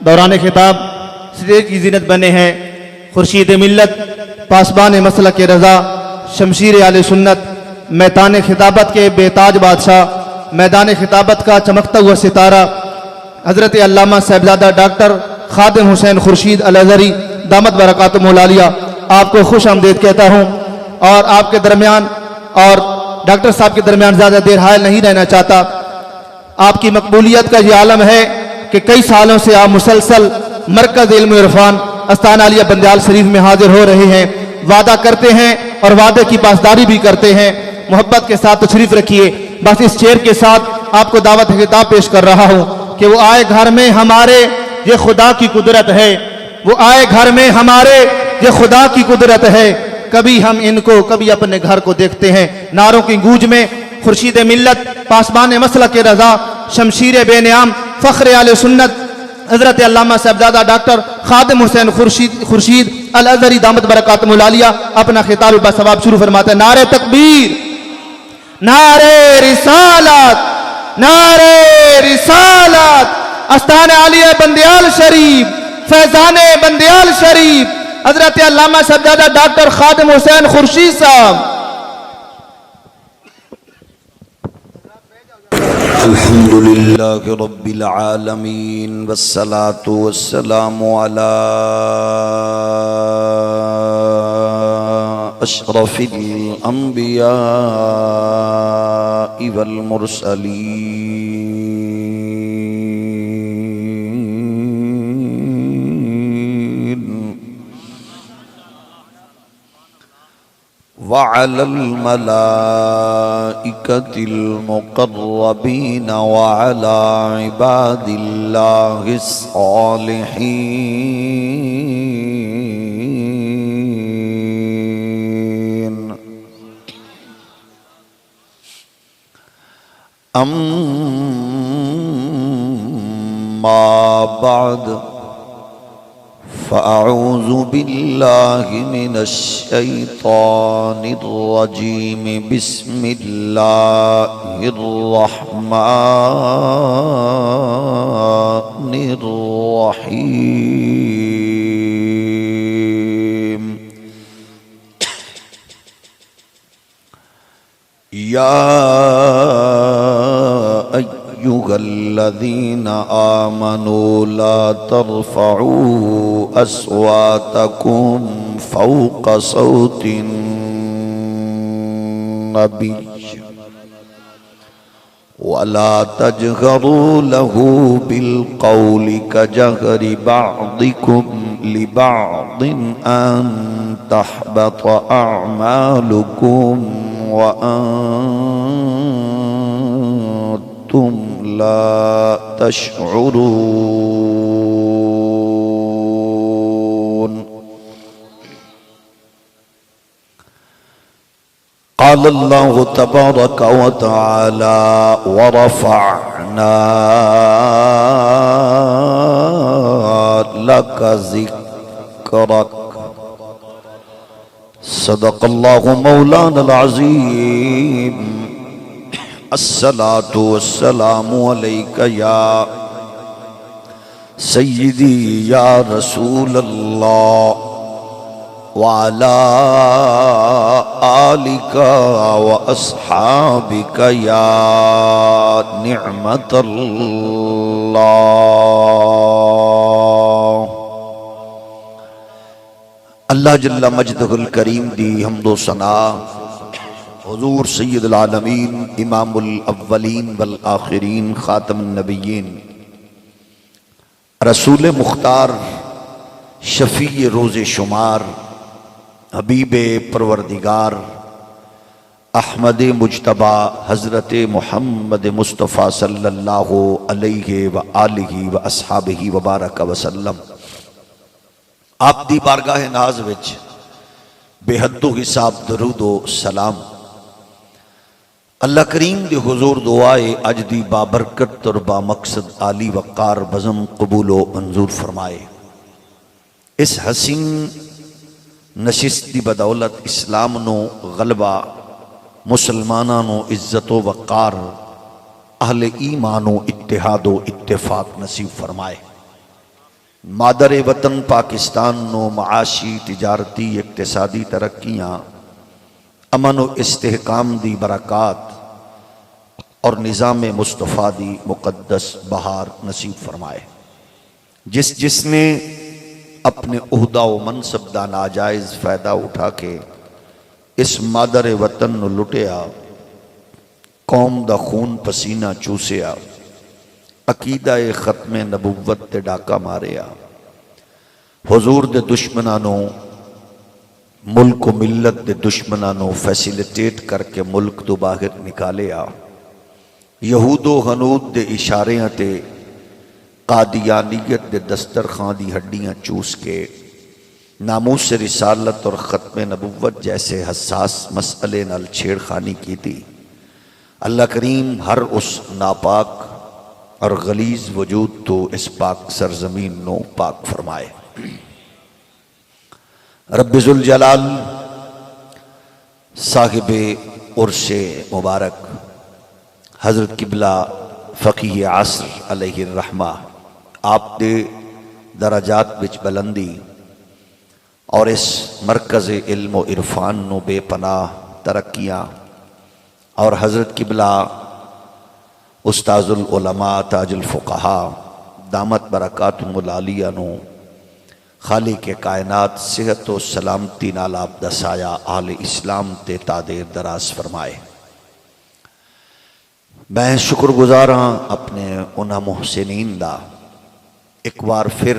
دوران خطاب اسٹیج کی زینت بنے ہیں خورشید ملت، پاسبان مسلک رضا، شمشیر اہل سنت، میدان خطابت کے بے تاج بادشاہ، میدان خطابت کا چمکتا ہوا ستارہ حضرت علامہ صاحبزادہ ڈاکٹر خادم حسین خورشید الازہری دامت برکاتہم العالیہ، آپ کو خوش آمدید کہتا ہوں اور آپ کے درمیان اور ڈاکٹر صاحب کے درمیان زیادہ دیر حائل نہیں رہنا چاہتا۔ آپ کی مقبولیت کا یہ عالم ہے کہ کئی سالوں سے آپ مسلسل مرکز علم و عرفان استان عالیہ بندیال شریف میں حاضر ہو رہے ہیں، وعدہ کرتے ہیں اور وعدے کی پاسداری بھی کرتے ہیں۔ محبت کے ساتھ تشریف رکھیے۔ بس اس چیئر کے ساتھ آپ کو دعوت خطاب پیش کر رہا ہوں کہ وہ آئے گھر میں ہمارے، یہ خدا کی قدرت ہے، وہ آئے گھر میں ہمارے، یہ خدا کی قدرت ہے، کبھی ہم ان کو کبھی اپنے گھر کو دیکھتے ہیں۔ نعروں کی گونج میں خورشید ملت، پاسبان مسلک رضا، شمشیر بے نیام، فخر اہل سنت حضرت علامہ صاحبزادہ ڈاکٹر خادم حسین خورشید الازہری دامت برکاتہم العالیہ اپنا خطاب باثواب شروع فرماتے ہیں۔ نعرہ تکبیر، نعرہ رسالت، نعرہ رسالت، استان عالیہ بندیال شریف، فیضان بندیال شریف، حضرت علامہ صاحبزادہ ڈاکٹر خادم حسین خورشید صاحب۔ الحمد للہ رب العالمین والصلاة والسلام علی اشرف الانبیاء والمرسلین وعلى الملائكة المقربين وعلى عباد الله الصالحين أما بعد فأعوذ بالله من الشيطان الرجيم بسم الله الرحمن الرحيم يا أيها الذين آمنوا لا ترفعوا أصواتكم فوق صوت النبي ولا تجهروا له بالقول كجهر بعضكم لبعض أن تحبط أعمالكم وأنتم لا تشعرون قال الله تبارك وتعالى ورفعنا لك ذكرك صدق الله مولانا العظيم الصلاة والسلام عليك يا سيدي يا رسول الله وعلى آلك وأصحابك يا نعمة الله اللہ جل مجدہ الکریم دی حمد و ثنا حضور سید العالمین امام الاولین والآخرین خاتم النبیین رسول مختار شفیع روز شمار حبیب پروردگار احمد مجتبی حضرت محمد مصطفیٰ صلی اللہ علیہ وآلہ واصحابہ وبارک وسلم آپ دی بارگاہ ناز وچ بے حد و حساب درود و سلام اللہ کریم دے حضور دعائے اج دی بابرکت اور با مقصد عالی وقار بزم قبول و منظور فرمائے۔ اس حسین نشست دی بدولت اسلام نو غلبہ، مسلمانوں نو عزت و وقار، اہل ایمان و اتحاد و اتفاق نصیب فرمائے۔ مادر وطن پاکستان نو معاشی تجارتی اقتصادی ترقیاں امن و استحکام دی برکات اور نظام مصطفیٰ دی مقدس بہار نصیب فرمائے۔ جس نے اپنے عہدہ و منصب دا ناجائز فائدہ اٹھا کے اس مادر وطن نو لٹیا، قوم دا خون پسینہ چوسیا، عقیدہ ختم نبوت تے ڈاکہ ماریا، حضور دے دشمنانوں ملک و ملت دے دشمنانوں فیسیلیٹیٹ کر کے ملک تو باہر نکالیا، یہود و ہنود دے اشاریاں تے قادیانیت دے دسترخوان دی ہڈیاں چوس کے ناموس رسالت اور ختم نبوت جیسے حساس مسئلے نال چھیڑ خانی کی تھی۔ اللہ کریم ہر اس ناپاک اور غلیظ وجود تو اس پاک سرزمین نو پاک فرمائے۔ رب ذوالجلال صاحب عرش مبارک حضرت قبلہ فقیہ عصر علیہ الرحمہ آپ دے درجات وچ بلندی اور اس مرکز علم و عرفان نو بے پناہ ترقیاں اور حضرت قبلہ استاذ العلماء تاج الفقہاء دامت برکاتہم العالیہ نو خالق کائنات صحت و سلامتی نال آپ دا سایہ آل اسلام تے تادیر دراز فرمائے۔ میں شکر گزار ہاں اپنے انہاں محسنین دا ایک بار پھر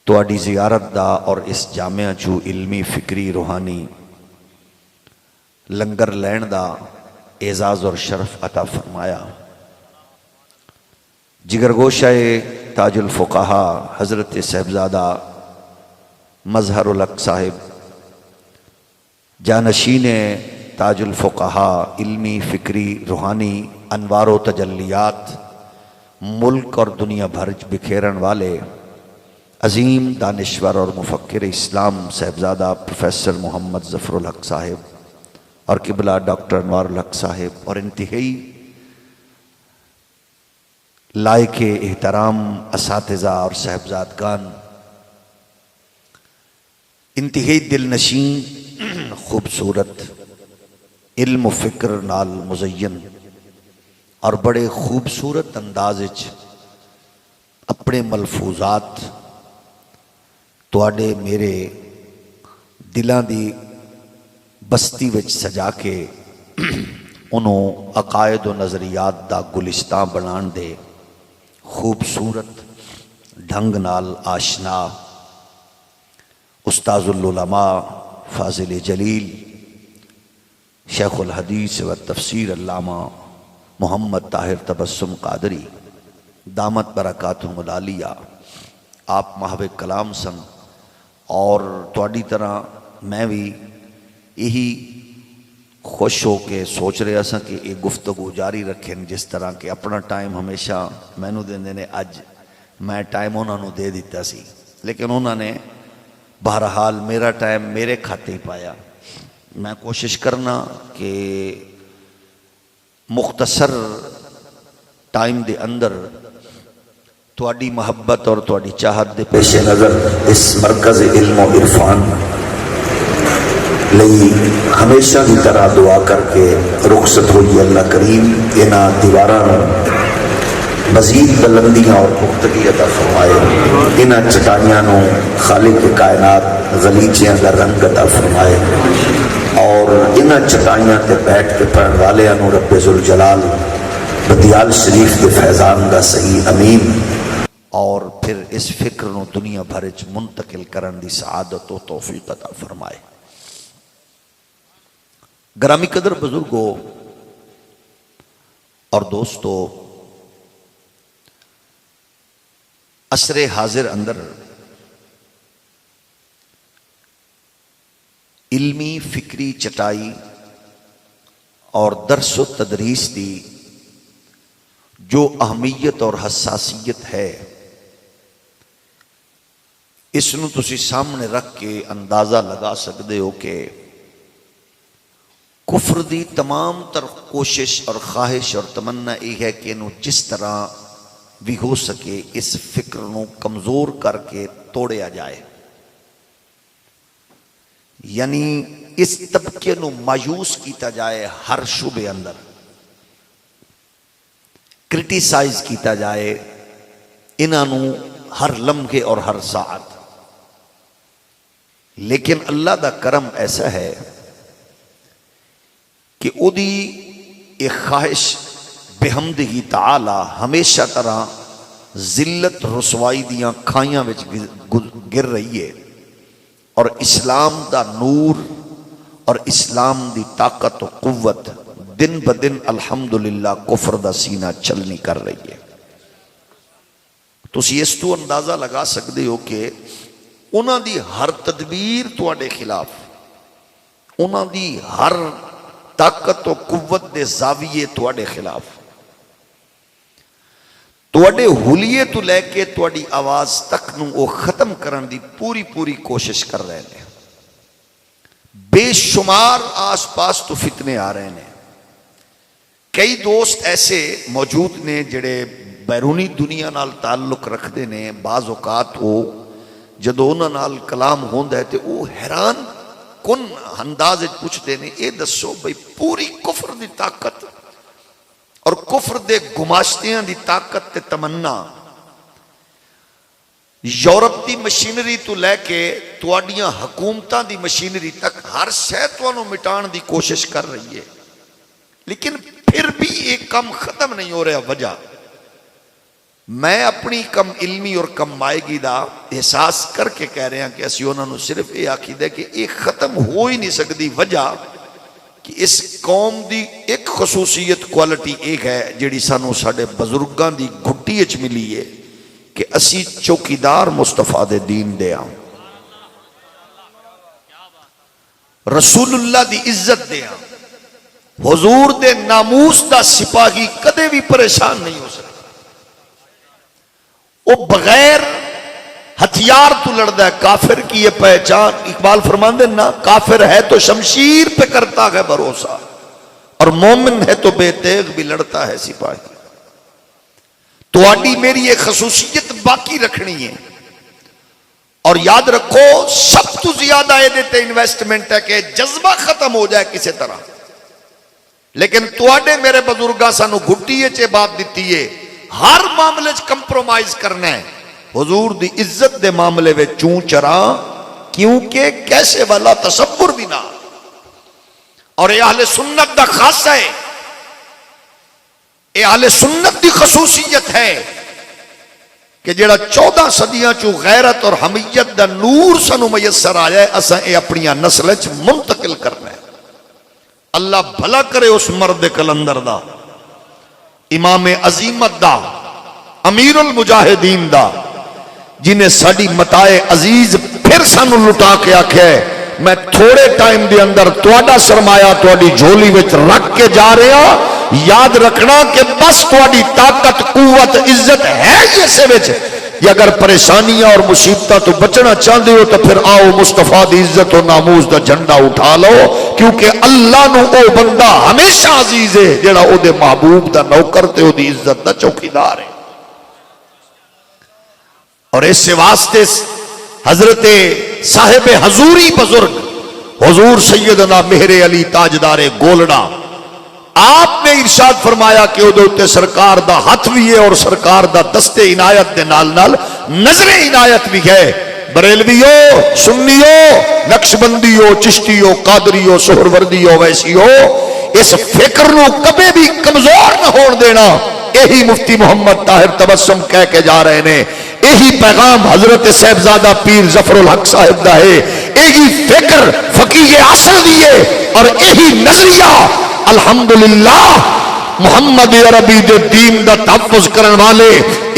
تواڈی زیارت دا اور اس جامعہ چو علمی فکری روحانی لنگر لین دا اعزاز اور شرف عطا فرمایا۔ جگر گوشہ تاج الفقہاء حضرت صاحبزادہ مظہر الحق صاحب جانشین تاج الفقہاء علمی فکری روحانی انوار و تجلیات ملک اور دنیا بھر بکھیرن والے عظیم دانشور اور مفکر اسلام صاحبزادہ پروفیسر محمد ظفر الحق صاحب اور قبلہ ڈاکٹر انوار الحق صاحب اور انتہائی لائق احترام اساتذہ اور صاحبزادگان، انتہائی دل نشین خوبصورت علم و فکر نال مزین اور بڑے خوبصورت انداز اپنے ملفوظات تواڈے میرے دلاں دی بستی وچ سجا کے انہوں عقائد و نظریات دا گلستان بنان دے خوبصورت ڈھنگ نال آشنا استاذ العلماء فاضل جلیل شیخ الحدیث و تفسیر علامہ محمد طاہر تبسم قادری دامت برکاتہم العالیہ آپ محو کلام سن، اور تواڈی طرح میں بھی یہی خوش ہو کے سوچ رہا سا کہ ایک گفتگو جاری رکھیں، جس طرح کہ اپنا ٹائم ہمیشہ مینوں دیندے نے، اج میں ٹائم انہاں نوں دے دیتا سی، لیکن انہاں نے بہرحال میرا ٹائم میرے کھاتے ہی پایا۔ میں کوشش کرنا کہ مختصر ٹائم دے اندر تواڈی محبت اور تواڈی چاہت دے پیش نظر اس مرکز علم و عرفان لئی ہمیشہ کی طرح دعا کر کے رخصت ہوئی۔ اللہ کریم انہاں دیواراں مزید بلندیاں اور پختگی عطا فرمائے، انہاں چٹائیاں نو خالق کائنات غلیچیاں دا رنگ عطا فرمائے، اور انہاں چٹائیاں تے بیٹھ کے پڑھن والیاں نو رب ذوالجلال بدیال شریف کے فیضان دا صحیح امین، اور پھر اس فکر نو دنیا بھر وچ منتقل کرن دی سعادت و توفیق عطا فرمائے۔ گرامی قدر بزرگوں اور دوستو، عصر حاضر اندر علمی فکری چٹائی اور درس و تدریس دی جو اہمیت اور حساسیت ہے، اس نو تسی سامنے رکھ کے اندازہ لگا سکتے ہو کہ کفر دی تمام تر کوشش اور خواہش اور تمنا یہ ہے کہ انہوں جس طرح بھی ہو سکے اس فکر نو کمزور کر کے توڑیا جائے، یعنی اس طبقے نو مایوس کیتا جائے، ہر شعبے اندر کرٹیسائز کیتا جائے انہاں نو ہر لمحے اور ہر ساعت۔ لیکن اللہ دا کرم ایسا ہے کہ او دی ایک خواہش بحمدہ تعالی ہمیشہ طرح ذلت رسوائی دیاں کھائیاں وچ گر رہی ہے، اور اسلام دا نور اور اسلام دی طاقت و قوت دن بدن الحمدللہ کفر دا سینہ چلنی کر رہی ہے۔ تسی اس تو اندازہ لگا سکتے ہو کہ انہاں دی ہر تدبیر تواڈے خلاف، انہاں دی ہر طاقت و قوت دے زاویے تواڈے خلاف، تواڈے حلیے تو لے کے تواڈی آواز تک نو او ختم کرن دی پوری کوشش کر رہے ہیں۔ بے شمار آس پاس تو فتنے آ رہے ہیں۔ کئی دوست ایسے موجود نے جڑے بیرونی دنیا نال تعلق رکھتے نے، بعض اوقات وہ جدو انہاں نال کلام ہوندا ہے تے وہ حیران کن انداز پوچھتے نے، اے دسو بھئی پوری کفر دی طاقت اور کفر دے گماشتیاں دی طاقت تے تمنا یورپ دی مشینری تو لے کے تواڈیاں حکومتاں دی مشینری تک ہر شے تانوں مٹان دی کوشش کر رہی ہے، لیکن پھر بھی ایک کم ختم نہیں ہو رہا۔ وجہ میں اپنی کم علمی اور کم مائگی دا احساس کر کے کہہ رہے ہیں کہ اسی انہوں نے صرف یہ عقیدہ ہے کہ یہ ختم ہو ہی نہیں سکتی۔ وجہ کہ اس قوم دی ایک خصوصیت کوالٹی ایک ہے جڑی سانو ساڑے بزرگاں دی گھٹی اچ ملی ہے کہ اسی چوکیدار مصطفیٰ دے دین دے آؤں، رسول اللہ دی عزت دے آؤں، حضور دے ناموس دا سپاہی کدے بھی پریشان نہیں ہو سکتا۔ وہ بغیر ہتھیار تو لڑتا ہے۔ کافر کی یہ پہچان، اقبال فرماندے نا، کافر ہے تو شمشیر پہ کرتا ہے بھروسہ، اور مومن ہے تو بے تیغ بھی لڑتا ہے سپاہی۔ تو آڈی میری یہ خصوصیت باقی رکھنی ہے، اور یاد رکھو سب تو زیادہ یہ دیتے انویسٹمنٹ ہے کہ جذبہ ختم ہو جائے کسی طرح۔ لیکن تواڈے میرے بزرگاں سانو گھٹی چے بات دیتی ہے، ہر معاملے کمپرومائز کرنا ہے، حضور دی عزت دے معاملے میں چون چرا، کیونکہ کیسے والا تصور بھی نہ۔ اور یہ اہل سنت دا خاصہ ہے، یہ اہل سنت دی خصوصیت ہے کہ جڑا 14 صدیاں چو غیرت اور حمیت دا نور سانو میسر آیا ہے، اساں اے اپنی نسل وچ منتقل کرنا ہے۔ اللہ بھلا کرے اس مرد کلندر دا، امام عظیمت دا، امیر المجاہدین دا، جنہیں ساڑی متاع عزیز پھر سانو لٹا کے آکھے میں تھوڑے ٹائم دے اندر تواڈا سرمایہ تواڈی جھولی وچ رکھ کے جا رہا، یاد رکھنا کہ بس تواڈی طاقت قوت عزت ہے اسے وچ، یا اگر پریشانیاں اور مصیبتاں تو بچنا چاہتے ہو تو پھر آؤ مصطفیٰ دی عزت و ناموس دا جھنڈا اٹھا لو، کیونکہ اللہ نو او بندہ ہمیشہ عزیز ہے جڑا او دے محبوب دا نوکر تے او دی عزت دا چوکیدار ہے۔ اور اس سے واسطے حضرت صاحب حضوری بزرگ حضور سیدنا مہر علی تاجدار گولڑا، آپ نے ارشاد فرمایا کہ او دے سرکار دا ہاتھ بھی ہے اور سرکار دا دست عنایت دے نال نال نظر عنایت بھی ہے۔ بریلویو، سنیو، نقشبندیو، چشتیو، قادریو، سہروردیو، ویسیو، اس فکر نو کبھی بھی کمزور نہ ہون دینا۔ یہی مفتی محمد طاہر تبسم کہہ کے جا رہے ہیں، یہی پیغام حضرت صاحبزادہ پیر ظفر الحق صاحب دا ہے، یہی فکر فقیہ اصل دیئے، اور یہی نظریہ الحمدللہ محمد عربی دے دین دا تحفظ کرن والے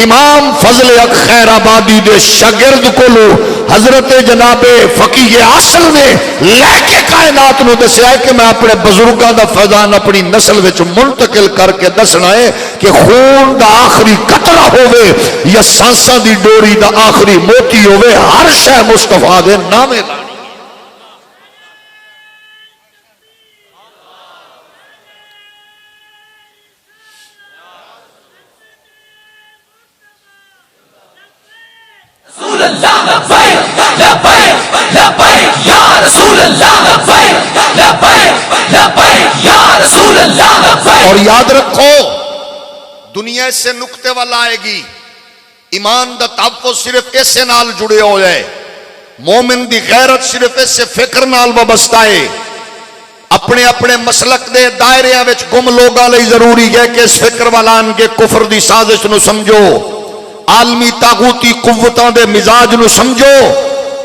امام فضل حق خیر آبادی دے شاگرد کولو حضرت جناب فقیہ اصل نے لے کے کائنات نو دسیا ہے کہ میں اپنے بزرگاں دا فیضان اپنی نسل وچ منتقل کر کے دسنا ہے کہ خون دا آخری قطرہ ہوئے یا سانساں دی ڈوری دا آخری موتی ہوئے، ہر شے مصطفیٰ دے نامے لانی۔ اور یاد رکھو دنیا اس سے نقطے والا آئے گی، ایمان دا تحفظ صرف اس سے نال جڑے ہو جائے، مومن دی غیرت صرف اس سے فکر نال وابستہ ہے۔ اپنے اپنے مسلک دے دائریاں وچ گم لوگاں لئی ضروری ہے کہ اس فکر والان کے کفر دی سازش نو سمجھو، عالمی طاغوتی قوتاں دے مزاج نو سمجھو،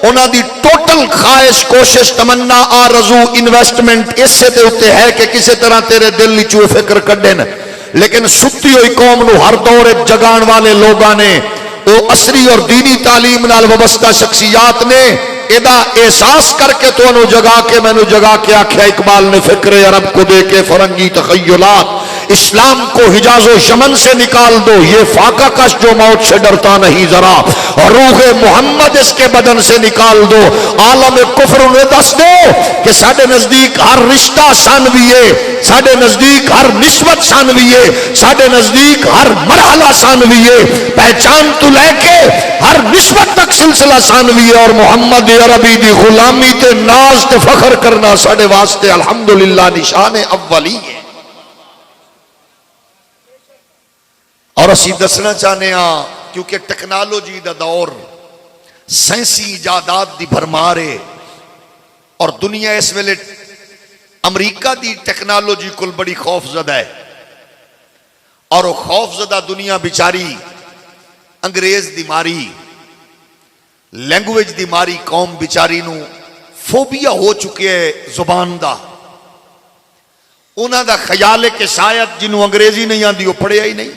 انہاں دی ٹوٹل خواہش کوشش تمنا آرزو انویسٹمنٹ اس سے تے ہوتے ہے کہ کسی طرح تیرے دل چو فکر کڈن، لیکن ستی ہوئی قوم نو ہر دور جگان والے لوگاں نے وہ عصری اور دینی تعلیم نال وابستہ شخصیات نے ادا احساس کر کے تو انہوں جگا کے میں نے جگا کے آکھیا اقبال نے فکر عرب کو دے کے فرنگی تخیلات، اسلام کو حجاز و یمن سے نکال دو، یہ فاقہ کش جو موت سے ڈرتا نہیں ذرا، اور روح محمد اس کے بدن سے نکال دو، عالم کفر انہیں دس دو کہ ساڑھے نزدیک ہر رشتہ ثانوی ہے، ساڑھے نزدیک ہر نسبت ثانوی ہے، ساڑھے نزدیک ہر مرحلہ ثانوی ہے، پہچان تو لے کے ہر نسبت تک سلسلہ ثانوی ہے، اور محمد عربی دی غلامی تے ناز تے فخر کرنا ساڑھے واسطے الحمدللہ نشان اولی ہے۔ اور اسی دسنا چاہنے ہاں کیونکہ ٹیکنالوجی دا دور سائنسی ایجادات دی بھرمارے، اور دنیا اس ویلے امریکہ دی ٹیکنالوجی کل بڑی خوف زدہ ہے، اور وہ خوف زدہ دنیا بیچاری انگریز دی ماری لینگویج دی ماری قوم بیچاری نو فوبیا ہو چکے ہے زبان دا، انہاں دا خیال ہے کہ شاید جنہوں انگریزی نہیں آندی وہ پڑھیا ہی نہیں،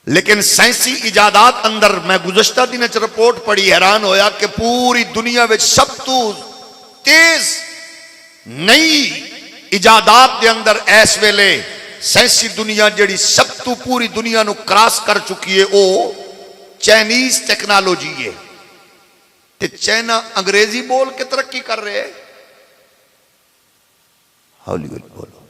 لیکن سائنسی ایجادات اندر میں گزشتہ دن رپورٹ پڑھی حیران ہویا کہ پوری دنیا وچ سب تو تیز نئی ایجادات دے اندر اس ویلے سائنسی دنیا جڑی سب تو پوری دنیا نو کراس کر چکی ہے وہ چائنیز ٹیکنالوجی ہے، تے چائنا انگریزی بول کے ترقی کر رہے ہیں، ہولی ہولی بولو،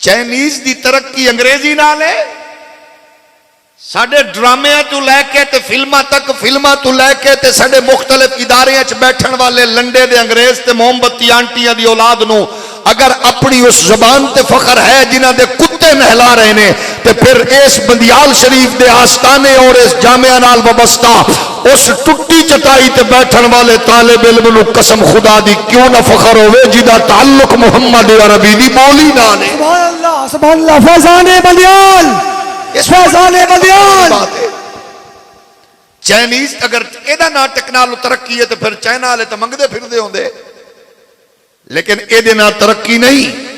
چائنیز دی ترقی انگریزی نال ہے، ساڑھے ڈرامے تو لے کے تے فلمہ تک، فلمہ تو لے کے تے ساڑھے مختلف ادارے اچ بیٹھن والے لنڈے دے انگریز تے موم بتی آنٹیاں دی اولاد نو اگر اپنی اس زبان تے فخر ہے جنہ دے کتے نہلا رہے نے، تے پھر اس بندیال شریف دے آستانے اور اس جامعہ نال وابستہ اس ٹٹی چٹائی تے بیٹھن والے طالب علم نو قسم خدا دی کیوں نہ فخر ہوئے جدا تعلق محمد عربی دی بولی نال ہے۔ سبحان اللہ فیضان بندیال، فیضان بندیال۔ چائنیز اگر ایدہ نہ ٹیکنالو ترقی ہے تو پھر چائنا والے تو منگدے پھر دے ہوندے، لیکن ایدے نہ ترقی نہیں،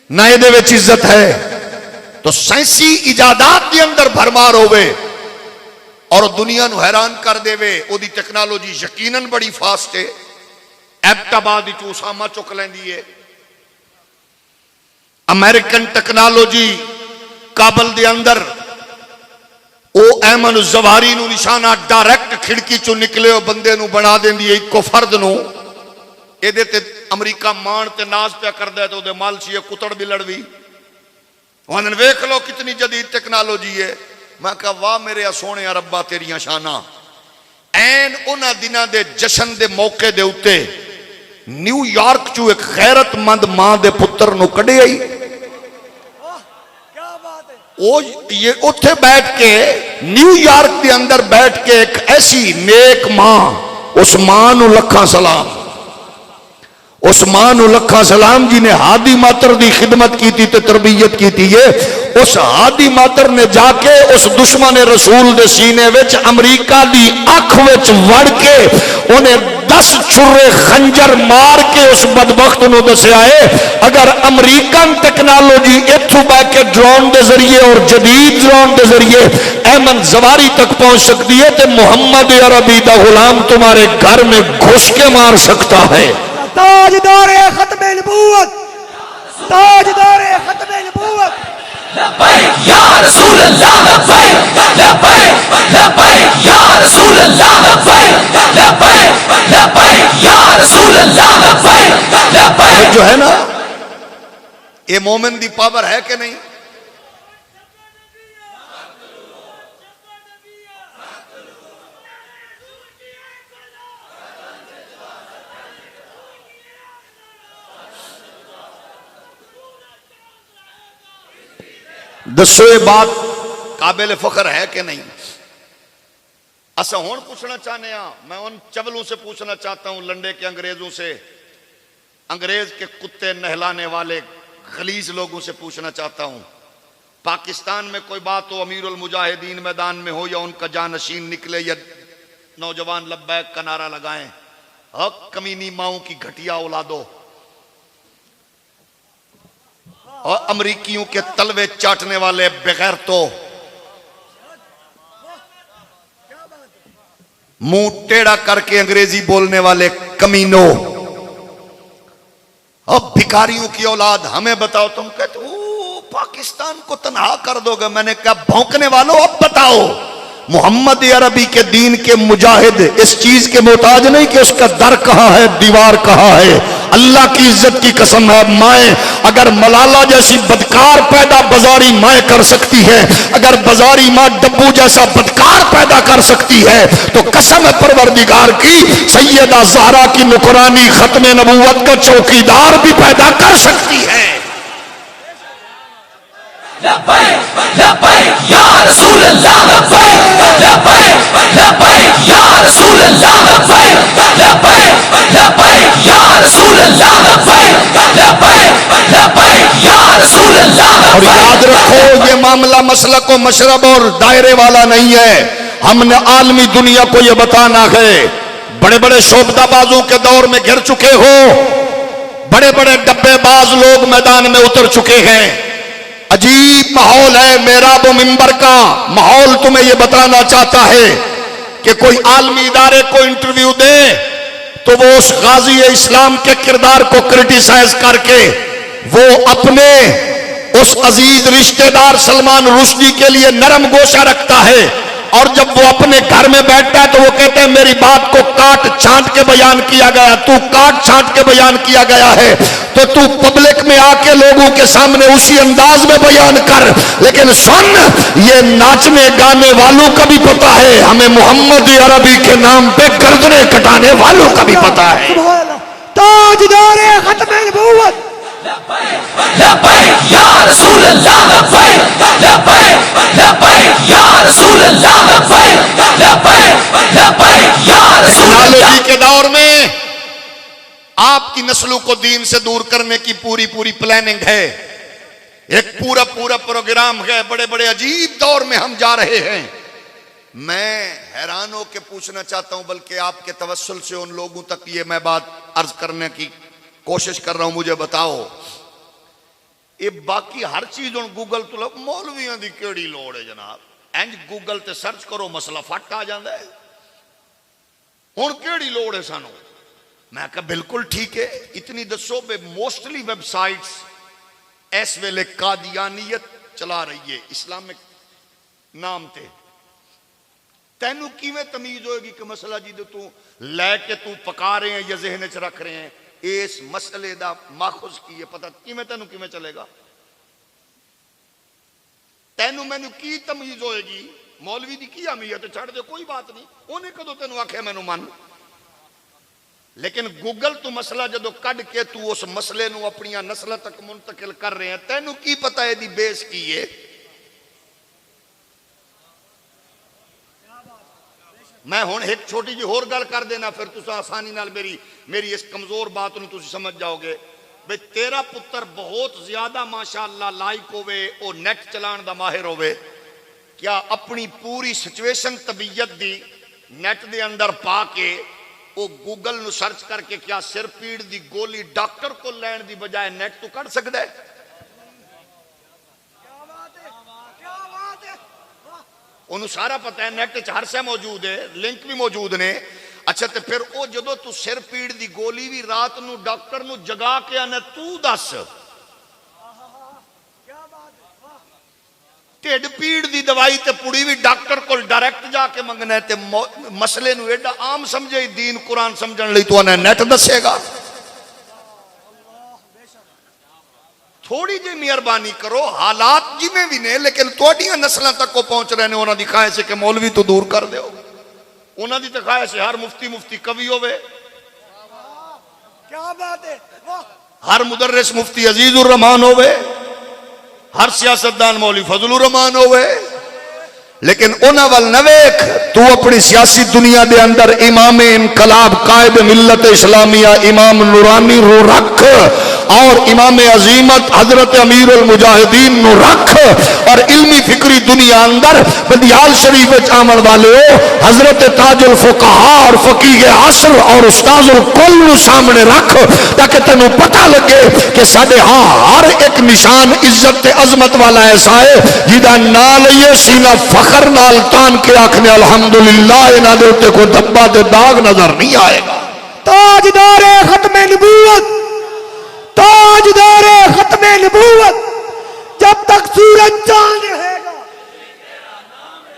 نہ ایدے وچ عزت ہے، تو سائنسی ایجادات دے اندر بھرمار ہوئے اور دنیا نو حیران کر دے وے، او دی ٹیکنالوجی یقیناً بڑی فاسٹ ہے، ایبٹ آبادی تو اسامہ چک لیں دیئے، امریکن ٹیکنالوجی کابل دے اندر او ایمن الزواری نو نشانہ ڈائریکٹ کھڑکی چو نکلے او بندے نو بنا دیں دی ایک کو فرد نو، اے دے تے امریکہ مان تے ناز پہ کر دے تو دے مال چیئے کتڑ بھی لڑوی، وہاں ویکھ لو کتنی جدید ٹیکنالوجی ہے۔ میں کہا واہ میرے سونے ربا تیریاں شانہ، این انہ دنہ دے جشن دے موقع دے اتے نیو یارک چو ایک غیرت مند ماں دے پتر نو کڑے آئی، یہ اتھے بیٹھ کے نیو یارک دے اندر بیٹھ کے ایک ایسی نیک ماں، اس ماں نو لکھاں سلام، اس ماں نو لکھاں سلام جنہیں ہادی ماتر دی خدمت کی تھی تے تربیت کی تھی، یہ اس ہادی ماتر نے جا کے اس دشمن رسول دے سینے وچ امریکہ دی آنکھ وچ وڑ کے انہیں 10 چھرے خنجر مار کے اس بدبخت نو دسے آئے اگر امریکن ٹیکنالوجی ایتھو بے کے ڈرون دے ذریعے اور جدید ڈرون دے ذریعے ایمن زواری تک پہنچ سکتی ہے تو محمد عربی دا غلام تمہارے گھر میں گھس کے مار سکتا ہے۔ تاجدار ختم نبوت، تاجدار ختم نبوت، لبیک یا رسول اللہ، لبیک لبیک لبیک یا رسول اللہ، لبیک لبیک لبیک یا رسول اللہ، لبیک لبیک۔ جو ہے نا یہ مومن دی پاور ہے کہ نہیں؟ دسو یہ بات قابل فخر ہے کہ نہیں؟ اسا ہون پوچھنا چاہنے ہیں، میں ان چولوں سے پوچھنا چاہتا ہوں، لنڈے کے انگریزوں سے، انگریز کے کتے نہلانے والے غلیظ لوگوں سے پوچھنا چاہتا ہوں، پاکستان میں کوئی بات ہو، امیر المجاہدین میدان میں ہو یا ان کا جانشین نکلے یا نوجوان لبیک کا نعرہ لگائیں، حق کمینی ماؤں کی گھٹیا اولادو اور امریکیوں کے تلوے چاٹنے والے بغیر تو منہ ٹیڑھا کر کے انگریزی بولنے والے کمینوں، اب بھکاریوں کی اولاد، ہمیں بتاؤ، تم کہتے ہو پاکستان کو تنہا کر دو گے، میں نے کہا بھونکنے والوں اب بتاؤ، محمد عربی کے دین کے مجاہد اس چیز کے محتاج نہیں کہ اس کا در کہاں ہے دیوار کہاں ہے، اللہ کی عزت کی قسم ہے، مائیں اگر ملالہ جیسی بدکار پیدا بازاری مائیں کر سکتی ہے، اگر بازاری ماں ڈبو جیسا بدکار پیدا کر سکتی ہے تو قسم پروردگار کی سیدہ زہرا کی نکرانی ختم نبوت کا چوکیدار بھی پیدا کر سکتی ہے۔ لبیک لبیک یا رسول اللہ، لبیک لبیک لبیک یا رسول اللہ، لبیک لبیک لبیک یا رسول اللہ، لبیک لبیک لبیک یا رسول اللہ۔ اور یاد رکھو یہ معاملہ مسلک و مشرب اور دائرے والا نہیں ہے، ہم نے عالمی دنیا کو یہ بتانا ہے، بڑے بڑے شعبدہ بازوں کے دور میں گھر چکے ہو، بڑے بڑے ڈبے باز لوگ میدان میں اتر چکے ہیں، عجیب ماحول ہے محراب و منبر کا، ماحول تمہیں یہ بتانا چاہتا ہے کہ کوئی عالمی ادارے کو انٹرویو دے تو وہ اس غازی اسلام کے کردار کو کرٹیسائز کر کے وہ اپنے اس عزیز رشتہ دار سلمان رشدی کے لیے نرم گوشہ رکھتا ہے، اور جب وہ اپنے گھر میں بیٹھتا ہے تو وہ کہتے ہیں میری بات کو کاٹ چھانٹ کے بیان کیا گیا، تو کاٹ چھانٹ کے بیان کیا گیا ہے تو تو پبلک میں آ کے لوگوں کے سامنے اسی انداز میں بیان کر، لیکن سن یہ ناچنے گانے والوں کا بھی پتا ہے، ہمیں محمد عربی کے نام پہ گردنیں کٹانے والوں کا بھی پتا ہے۔ سبحان اللہ، تاجدار ختم نبوت، لبیک یا رسول اللہ، لبیک لبیک لبیک یا رسول اللہ، لبیک لبیک لبیک یا رسول اللہ۔ ٹیکنالوجی کے دور میں آپ کی نسلوں کو دین سے دور کرنے کی پوری پلاننگ ہے، ایک پورا پروگرام ہے، بڑے بڑے عجیب دور میں ہم جا رہے ہیں۔ میں حیران ہو کے پوچھنا چاہتا ہوں، بلکہ آپ کے توسل سے ان لوگوں تک یہ میں بات عرض کرنے کی کوشش کر رہا ہوں، مجھے بتاؤ یہ باقی ہر چیز ان گوگل تو لوگ مولویاں دی کیڑی لوڑ ہے جناب، انج گوگل تے سرچ کرو مسئلہ فٹ آ جاندہ ہے، ہن کیڑی لوڑ ہے سانو؟ میں کہا بالکل ٹھیک ہے، اتنی دسو بے موسٹلی ویب سائٹس اس ویلے قادیانیت چلا رہی ہے اسلامک نام تے، تینو کیویں تمیز ہوئے گی کہ مسئلہ جی تو لے کے تو پکا رہے ہیں یا ذہن چ رکھ رہے ہیں، اس مسئلے دا ماخذ کی یہ پتہ کیویں تینو کیویں چلے گا؟ تینو مینو کی تمیز ہوئے گی؟ مولوی دی کی اہمیت چھڑ دے کوئی بات نہیں، انہیں کدو تینو آکھے مینو من، لیکن گوگل تو مسئلہ جدو کڈ کے تو اس مسئلے نو اپنی نسل تک منتقل کر رہے ہیں، تینو کی پتہ ہے دی بیس کی ہے؟ میں ہون ایک چھوٹی جی اور گل کر دینا، پھر تسا آسانی نال میری اس کمزور بات نو تسی سمجھ جاؤ گے۔ بھئی تیرا پتر بہت زیادہ ماشاءاللہ لائق ہوئے، او نیٹ چلان دا ماہر ہوئے، کیا اپنی پوری سچویشن طبیعت دی نیٹ دے اندر پا کے او گوگل نو سرچ کر کے کیا سر پیڑ دی گولی ڈاکٹر کو لین دی بجائے نیٹ تو کر سکتا ہے؟ انہوں سارا پتہ ہے، نیٹ ہر سے موجود ہے، لنک بھی موجود نے۔ اچھا تے پھر او جدو تو سر پیڑ دی گولی بھی رات نو ڈاکٹر نو جگا کے آنا تو دس، ٹیڈ پیڑ دی دوائی تے پوڑی بھی ڈاکٹر کو ڈائریکٹ جا کے منگنا ہے، تے مسئلے نو ایڈا عام سمجھے دین قرآن سمجھن لئی تو انہیں نیٹ دسے گا۔ تھوڑی جی مہربانی کرو، حالات جی میں بھی نہیں، لیکن توڑیاں نسلیں تک کو پہنچ رہے ہیں، انہوں نے دکھائے سے کہ مولوی تو دور کر دے ہو، انہوں نے دکھائے سے ہر مفتی کوی ہوئے، کیا بات ہے، ہر مدرس مفتی عزیز الرحمان ہوئے، ہر سیاستدان مولوی فضل الرحمان ہوئے، لیکن انہاں ول نہ ویکھ، تو اپنی سیاسی دنیا دے اندر امام انقلاب قائد ملت اسلامیہ امام نورانی رو رکھ، اور امام عظیمت حضرت امیر المجاہدین نو رکھ، اور علمی فکری دنیا اندر بدیال شریف وچ آمن والے حضرت تاج الفقہا اور فقیہ عصر اور استاذ الکل نو سامنے رکھ، تاکہ تینوں پتہ لگے کہ ساڈے ہاں ہر ایک نشان عزت تے عظمت والا ایسا ہے جہدا نام لئیے سینہ فخر نال تان کے آکھنے الحمدللہ انہاں دے اوتے کوئی دھبا تے داغ نظر نہیں آئے گا۔ تاجدار ختم نبوت، تاجدار ختم نبوت، جب تک سورج چاند رہے گا،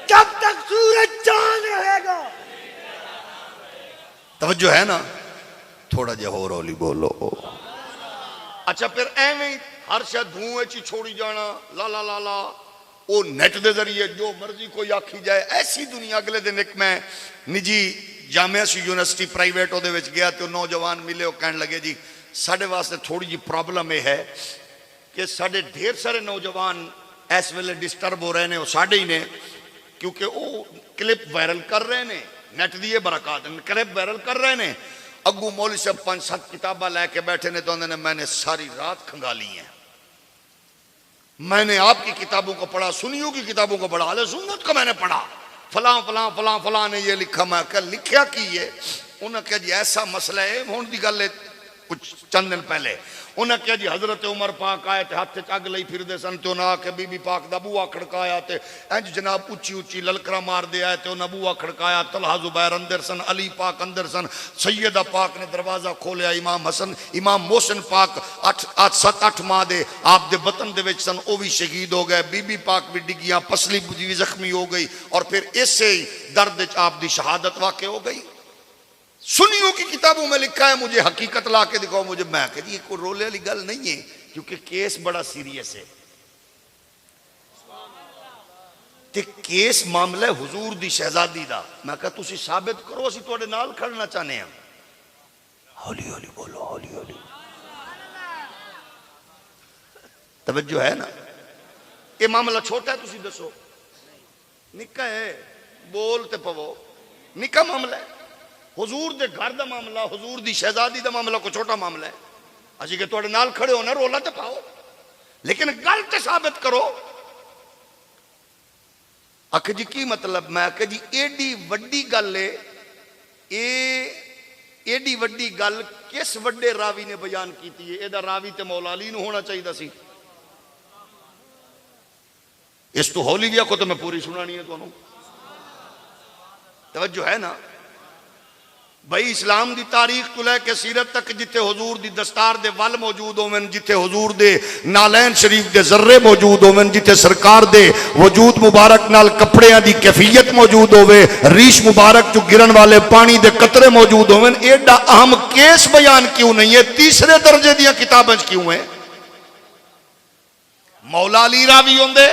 جب تک سورج چاند رہے گا۔ توجہ ہے نا؟ تھوڑا جہا اور اولی بولو۔ اچھا پھر ایویں ہی ہر شاید دھوئے چی چھوڑی جانا، لا لا لا لا، وہ نیٹ دے ذریعے جو مرضی کوئی آکھی جائے، ایسی دنیا۔ اگلے دن ایک میں نجی جامعہ سی یونیورسٹی پرائیویٹ دے وچ گیا تو نوجوان ملے، وہ کہنے لگے جی ساڑھے واسطے تھوڑی جی پرابلم یہ ہے کہ ساڑھے ڈھیر سارے نوجوان اس ویلے ڈسٹرب ہو رہے ہیں، وہ ساڑھے ہی نے، کیونکہ وہ کلپ وائرل کر رہے ہیں، نیٹ دیئے برکات کلپ وائرل کر رہے ہیں۔ اگو مولوی صاحب 5-7 کتابہ لے کے بیٹھے نے، تو انہوں نے میں نے ساری رات کھنگا لی ہیں، میں نے آپ کی کتابوں کو پڑھا، سنیوں کی کتابوں کو پڑھا، اہل سنت کو میں نے پڑھا، فلاں فلاں فلاں فلاں نے یہ لکھا۔ میں کہا لکھیا کی ہے؟ انہوں نے کہا جی ایسا مسئلہ ہے، ہون دی گل ہے کچھ چند دن پہلے، انہوں نے کہا جی حضرت عمر پاک آئے تھے ہاتھ اگ لئی پھر دے سن، تو انہوں نے کہا بی بی پاک دا بوہا کھڑکایا تے انج جناب اچھی اچھی للکرا مار دے آئے تے انہوں نے بوہا کھڑکایا، طلحہ زبیر اندر سن، علی پاک اندر سن، سیدہ پاک نے دروازہ کھولیا، امام حسن امام محسن پاک 7-8 ماہ دے آپ دے بطن دے وچ سن، وہ بھی شہید ہو گئے، بی بی پاک بھی ڈگیاں، پسلی بھی زخمی ہو گئی، اور پھر اسے ہی درد وچ آپ دی شہادت واقع ہو گئی۔ سنیوں کی کتابوں میں لکھا ہے، مجھے حقیقت لا کے دکھاؤ مجھے۔ میں کہ یہ کوئی رولے والی گل نہیں ہے، کیونکہ کیس بڑا سیریس ہے، تے کیس معاملہ حضور دی شہزادی دا۔ میں کہا تسی ثابت کرو، اسی تواڈے نال کھڑنا چاہنے ہیں۔ ہولی ہولی بولو، ہولی ہولی، توجہ ہے نا؟ یہ معاملہ چھوٹا ہے، تسی دسو، نکا ہے، بولتے پو، نکا معاملہ ہے۔ حضور دے گھر دا معاملہ، حضور دی شہزادی دا معاملہ کو چھوٹا معاملہ ہے، اسی کہ تواڈے نال کھڑے ہونا، رولا تے پاؤ، لیکن گل تے ثابت کرو۔ آخ جی کی مطلب؟ میں کہ جی ایڈی وڈی گل ہے، ایڈی وڈی گل کس وڈے راوی نے بیان کیتی ہے؟ ایدہ راوی تے مولا علی نو ہونا چاہیے سی۔ اس تو ہولیویا کو تو میں پوری سنانی ہے، تو توجہ ہے نا بھائی؟ اسلام دی تاریخ تو لے کے سیرت تک جتے حضور دی دستار دے ول موجود ہومن، جتے حضور دے نالین شریف دے ذرے موجود ہومن، جتے سرکار دے وجود مبارک نال کپڑیاں دی کیفیت موجود ہوئے، ریش مبارک جو گرن والے پانی دے قطرے موجود ہومن، ایڈا اہم کیس بیان کیوں نہیں ہے؟ تیسرے درجے دیا کتابیں کیوں ہیں؟ مولا علی راوی ہوندے،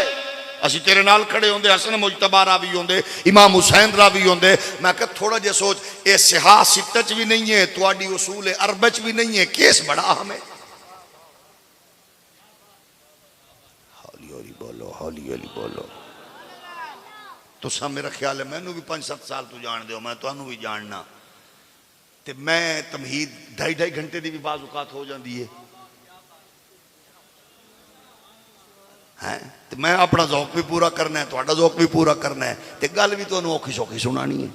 اسی تیرے نال کھڑے ہوندے، حسن مجتبی راوی ہوندے، امام حسین راوی ہوندے۔ میں کہا تھوڑا جے سوچ، اے صحاح ستہ بھی نہیں ہے، تواڈی اصول اربع بھی نہیں ہے، کیس بڑا اہم ہے۔ ہولی ہولی بولو، ہولی ہولی بولو۔ تو سب میرا خیال ہے میں نو بھی 5-7 سال تو جان دے ہو، میں تو انو بھی جاننا، تے میں تمہید 2.5 گھنٹے دی بھی بعض اوقات ہو جاندی ہے، تو میں اپنا ذوق بھی پورا کرنا ہے، تہاڈا ذوق بھی پورا کرنا ہے، تے گل بھی تانوں اوکھی سوکھی سنانی ہے۔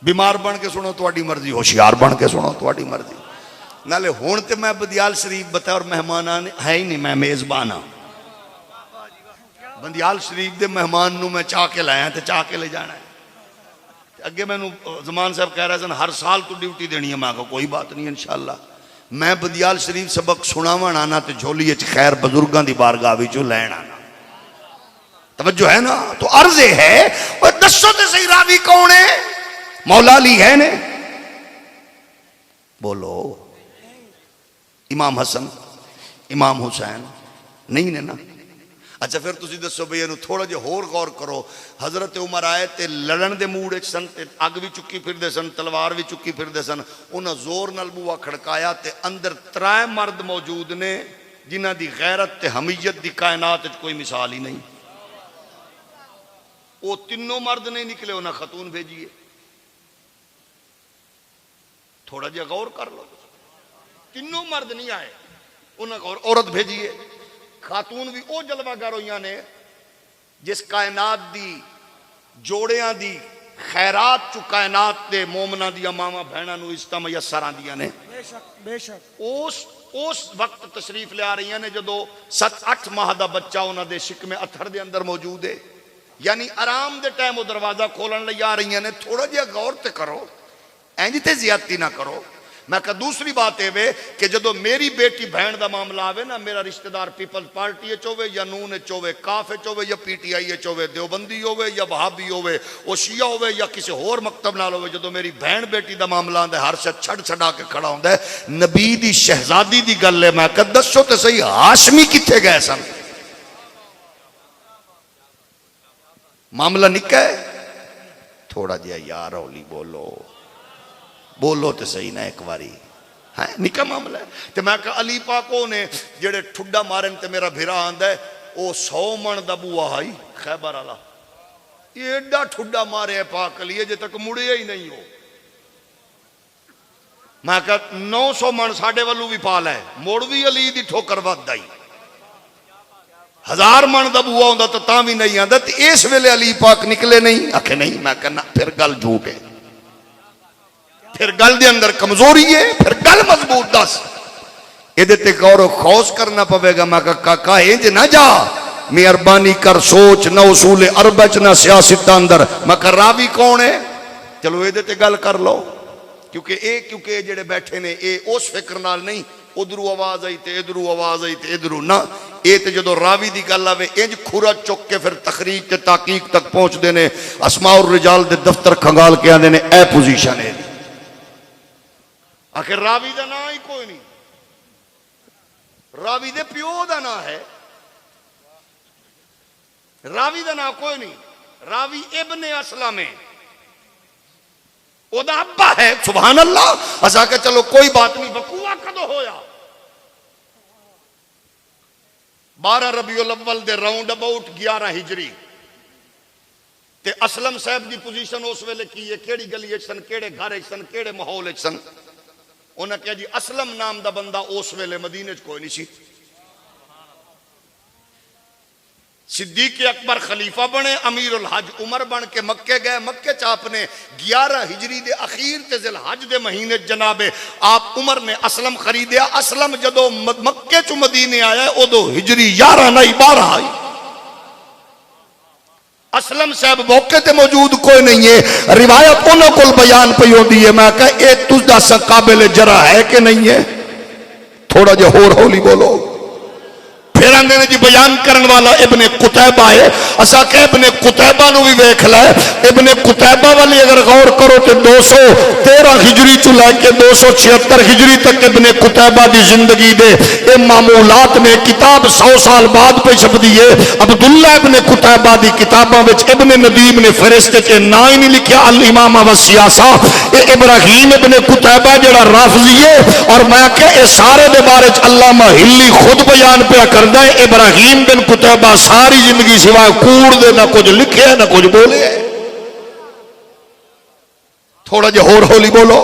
بیمار بن کے سنو تہاڈی مرضی، ہوشیار بن کے سنو تہاڈی مرضی۔ نالے ہون تے میں بدیال شریف بتا اور مہمان ہے ہی نہیں، میں میزبان ہاں۔ بدیال شریف دے مہمان نو میں چاہ کے لایا تے چاہ کے لے جانا ہے۔ اگے میں زمان صاحب کہہ رہے سن ہر سال تو ڈیوٹی دینی ہے، میں کہا کوئی بات نہیں انشاءاللہ۔ میں بدیال شریف سبق سناون آنا تے جھولی اچ خیر بزرگاں دی بارگاہ وچوں لین آنا، توجہ ہے نا؟ تو عرض ہے وہ دسو تے صحیح راوی کون ہے؟ مولا علی ہے نے؟ بولو۔ امام حسن، امام حسین نہیں نے نا؟ اچھا پھر تسی دسو بھئی انہوں تھوڑا جے ہور غور کرو۔ حضرت عمر آئے تے لڑن دے موڑ ایک سن، تے اگ بھی چکی پھر دے سن، تلوار بھی چکی پھر دے سن، انہاں زور نال بوہا کھڑکایا تے اندر 3 مرد موجود نے، جنہ دی غیرت تے حمیت دی کائنات کوئی مثال ہی نہیں. وہ تینوں مرد نہیں نکلے, انہیں خاتون بھیجیے. تھوڑا جہا غور کر لو, تینوں مرد نہیں آئے, انہیں عورت بھیجیے. خاتون بھی او جلوہ گر ہوئی نے جس کائنات دی جوڑیاں دی خیرات چو کائنات دے مومنہ دیا ماما بہنہ نو اس طرح میسر آندیاں نے. بے شک اس وقت تشریف لے آ رہی ہیں نے جدو 7-8 ماہ دا بچہ انہاں دے شکم اتھر دے اندر موجود ہے, یعنی آرام دے ٹائم وہ دروازہ کھولن لئی آ رہی ہیں نے. تھوڑا جہا غور تے کرو, اینج تے زیادتی نہ کرو. میں کہا دوسری بات ہے کہ جدو میری بیٹی بہن دا معاملہ آوے نا, میرا رشتہ دار پیپلز پارٹی چوے یا نون چوے, کاف چوے یا پی ٹی آئی چوے, دیوبندی ہوئے یا وہابی ہوئے, وہ شیعہ ہوئے یا کسی اور مکتب نال ہوئے, جدو میری بہن بیٹی دا معاملہ آندہ ہے ہر شاید چھڑ چھڑا کے کھڑا ہوندہ ہے. نبی دی شہزادی دی گل ہے. میں کہا دسو تے صحیح ہاشمی کتھے گئے سن؟ معاملہ نکا ہے. تھوڑا جہا یار اولی بولو تو صحیح نہ ایک باری, ہاں نکا معاملہ ہے. تو میں کہا علی پاکوں نے جڑے ٹھڈا مارن تے میرا بھیرا آندہ ہے او 100 من دا بوا آئی خیبر آلا, یہ ایڈا ٹھڈا مارے ہے پاک علی جے تک مڑے ہی نہیں ہو. میں کہا 900 من ساڑھے والو بھی پالا ہے, موڑ بھی علی دی ٹھوکر ود دائی. 1000 من دا بوا ہوندہ تو تاں بھی نہیں آندہ. تو اس ویلے علی پاک نکلے نہیں, آکھے نہیں. میں کہا پھر گل جھوٹ ہے, پھر گل دے اندر کمزوری ہے, پھر گل مضبوط دس. یہ دیتے غور و خوص کرنا پوے گا. میں کہا کاکا انج نہ جا, مہربانی کر سوچ, نہ اصول عربچ نہ سیاست اندر. میں کہا راوی کون ہے؟ چلو یہ دیتے گل کر لو, کیونکہ جڑے بیٹھے نے اے اس فکر نال نہیں ادھرو آواز آئی تے ادھرو آواز آئی تے ادھرو نہ. اے تے جدو راوی دی گل آوے انج کھورا چک کے پھر تخریج تے تحقیق تک پہنچ دینے, اسماء الرجال دے دفتر کھنگال کے آندے نے اے پوزیشن ہے. آخر راوی دا نا ہی کوئی نہیں, راوی دے پیو دا نا ہے, راوی دا نا کوئی نہیں. راوی ابن اسلم ہے, او دا ابا ہے. سبحان اللہ. اسا کہ چلو کوئی بات نہیں, وقوع کدو ہویا 12 ربیع الاول دے راؤنڈ اباؤٹ 11 ہجری. تے اسلم صاحب دی پوزیشن اس ویلے کی ہے, کیڑی گلی اچ سن, کیڑے گھر اچ سن, کیڑے ماحول اچ سن. انہاں کہا جی اسلم نام دا بندہ اس ویلے مدینے چ کوئی نہیں سی. صدیق اکبر خلیفہ بنے, امیر الحج عمر بن کے مکے گئے. مکے چاپ نے 11 ہجری دے اخیر تے ذی الحج دے مہینے جناب آپ عمر نے اسلم خریدیا. اسلم جدو مکے چ مدینے آیا ادو ہجری 11 نہیں 12 آئی. اسلم صاحب موقع تے موجود کوئی نہیں ہے, روایت انہوں کو بیان پہ ہوندی ہے. میں کہا اے تجھ دا سا قابل جرح ہے کہ نہیں ہے؟ تھوڑا جو ہولی بولو. پھر آندے نے جی بیان کرن والا ابن قتیبہ ہے. اسا کہ ابن قتیبہ نو بھی ویکھ لائے. ابن قتیبہ والی اگر غور کرو تو 213 ہجری چ لے کے 276 ہجری تک ابن قتیبہ دی زندگی دے اے معمولات میں کتاب 100 سال بعد پہ چھپدی ہے. عبداللہ ابن قتیبہ دی کتاباں وچ ابن ندیم نے فرشتے کے نا ہی نہیں لکھیا الامامہ والسیاسہ. اے ابراہیم ابن قتیبہ جڑا رافضی ہے, اور میں کہ اے سارے دے بارے چ علامہ ہلی خود بیان پہ کر ابراہیم بن قتیبہ ساری زندگی سوائے کوڑ دے نہ کچھ لکھے نہ کچھ بولے. تھوڑا جہا ہولی بولو.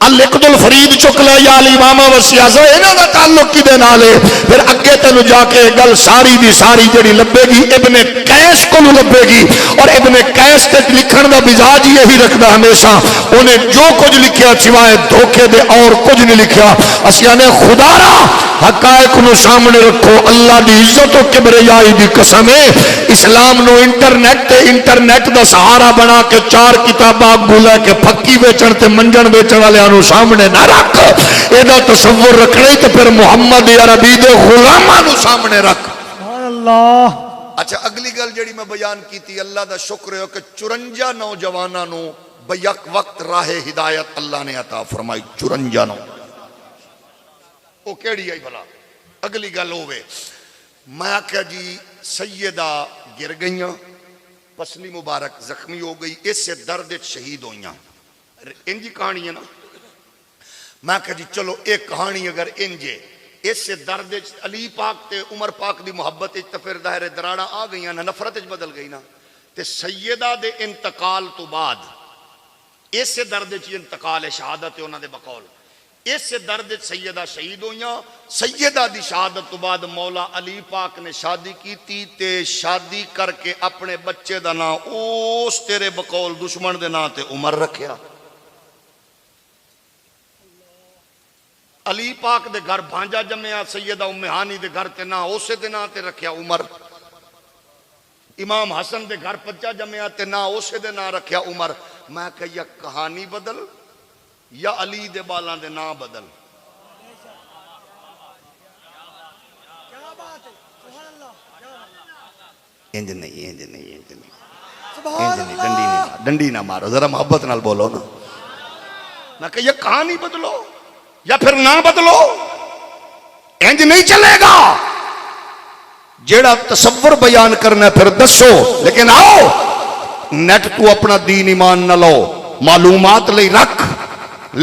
القد الفرید چکلا یا الامامہ والسیاسہ انہاں دا تعلق کی دے نالے. پھر اگے تینو جا کے گل ساری دی ساری جڑی لبے گی ابن قیس کو لبے گی, اور ابن قیس تے لکھن دا مزاج یہی رکھدا ہمیشہ. انہیں جو کچھ لکھیا سوائے دھوکے دے اور کچھ نہیں لکھیا. اسیاں نے خدا را حقائق نو سامنے رکھو, اللہ دی عزت و کبریائی دی قسم ہے. اسلام نو انٹرنیٹ دا سہارا بنا کے 4 کتاباں گولے کے پھکی بیچن تے منجن بیچن والے سامنے نہ رکھ. ایدہ تصور رکھنے تو پھر محمد عربی دے غلامہ نو سامنے رکھ. اللہ. اچھا اگلی گل جڑی میں بیان کی تھی, اللہ دا شکر ہے کہ 54 نوجواناں نو بیک وقت راہ ہدایت اللہ نے عطا فرمائی. 54 نو او کیڑی آئی بھلا. اگلی گل ہوئے میں کہا جی سیدہ گر گئیاں, پسلی مبارک زخمی ہو گئی, اس سے درد شہید ہوئیاں. انجی کہانی ہے نا. میں کہا جی چلو ایک کہانی اگر انجے اس درد علی پاک تے عمر پاک دی محبت تے پھر ظاہر دراڑا آ گئیاں نا، نفرت وچ بدل گئی نا، تے سیدہ دے انتقال تو بعد اس درد چ انتقال شہادت انہاں دے بقول، اس درد سیدہ شہید ہویاں، سیدہ دی شہادت تو بعد مولا علی پاک نے شادی کیتی تے شادی کر کے اپنے بچے دا نام اس تیرے بقول دشمن دے نام تے عمر رکھیا۔ علی پاک دے گھر بھانجا جمعیا، سیدہ ام ہانی دے گھر تے نام اسے دے نام تے رکھیا عمر، امام حسن دے گھر بچہ جمعیا تے نام اسے دے نام رکھیا عمر۔ میں کہ یا کہانی بدل یا علی دے بالاں دے نام بدل۔ انج نہیں ڈنڈی نہ مارو، ذرا محبت نال بولو نا۔ میں کہ یہ کہانی بدلو یا پھر نہ بدلو، انج نہیں چلے گا۔ جیڑا تصور بیان کرنا ہے پھر دسو، لیکن آؤ نیٹ تو اپنا دین ایمان نہ لو، معلومات لئی رکھ،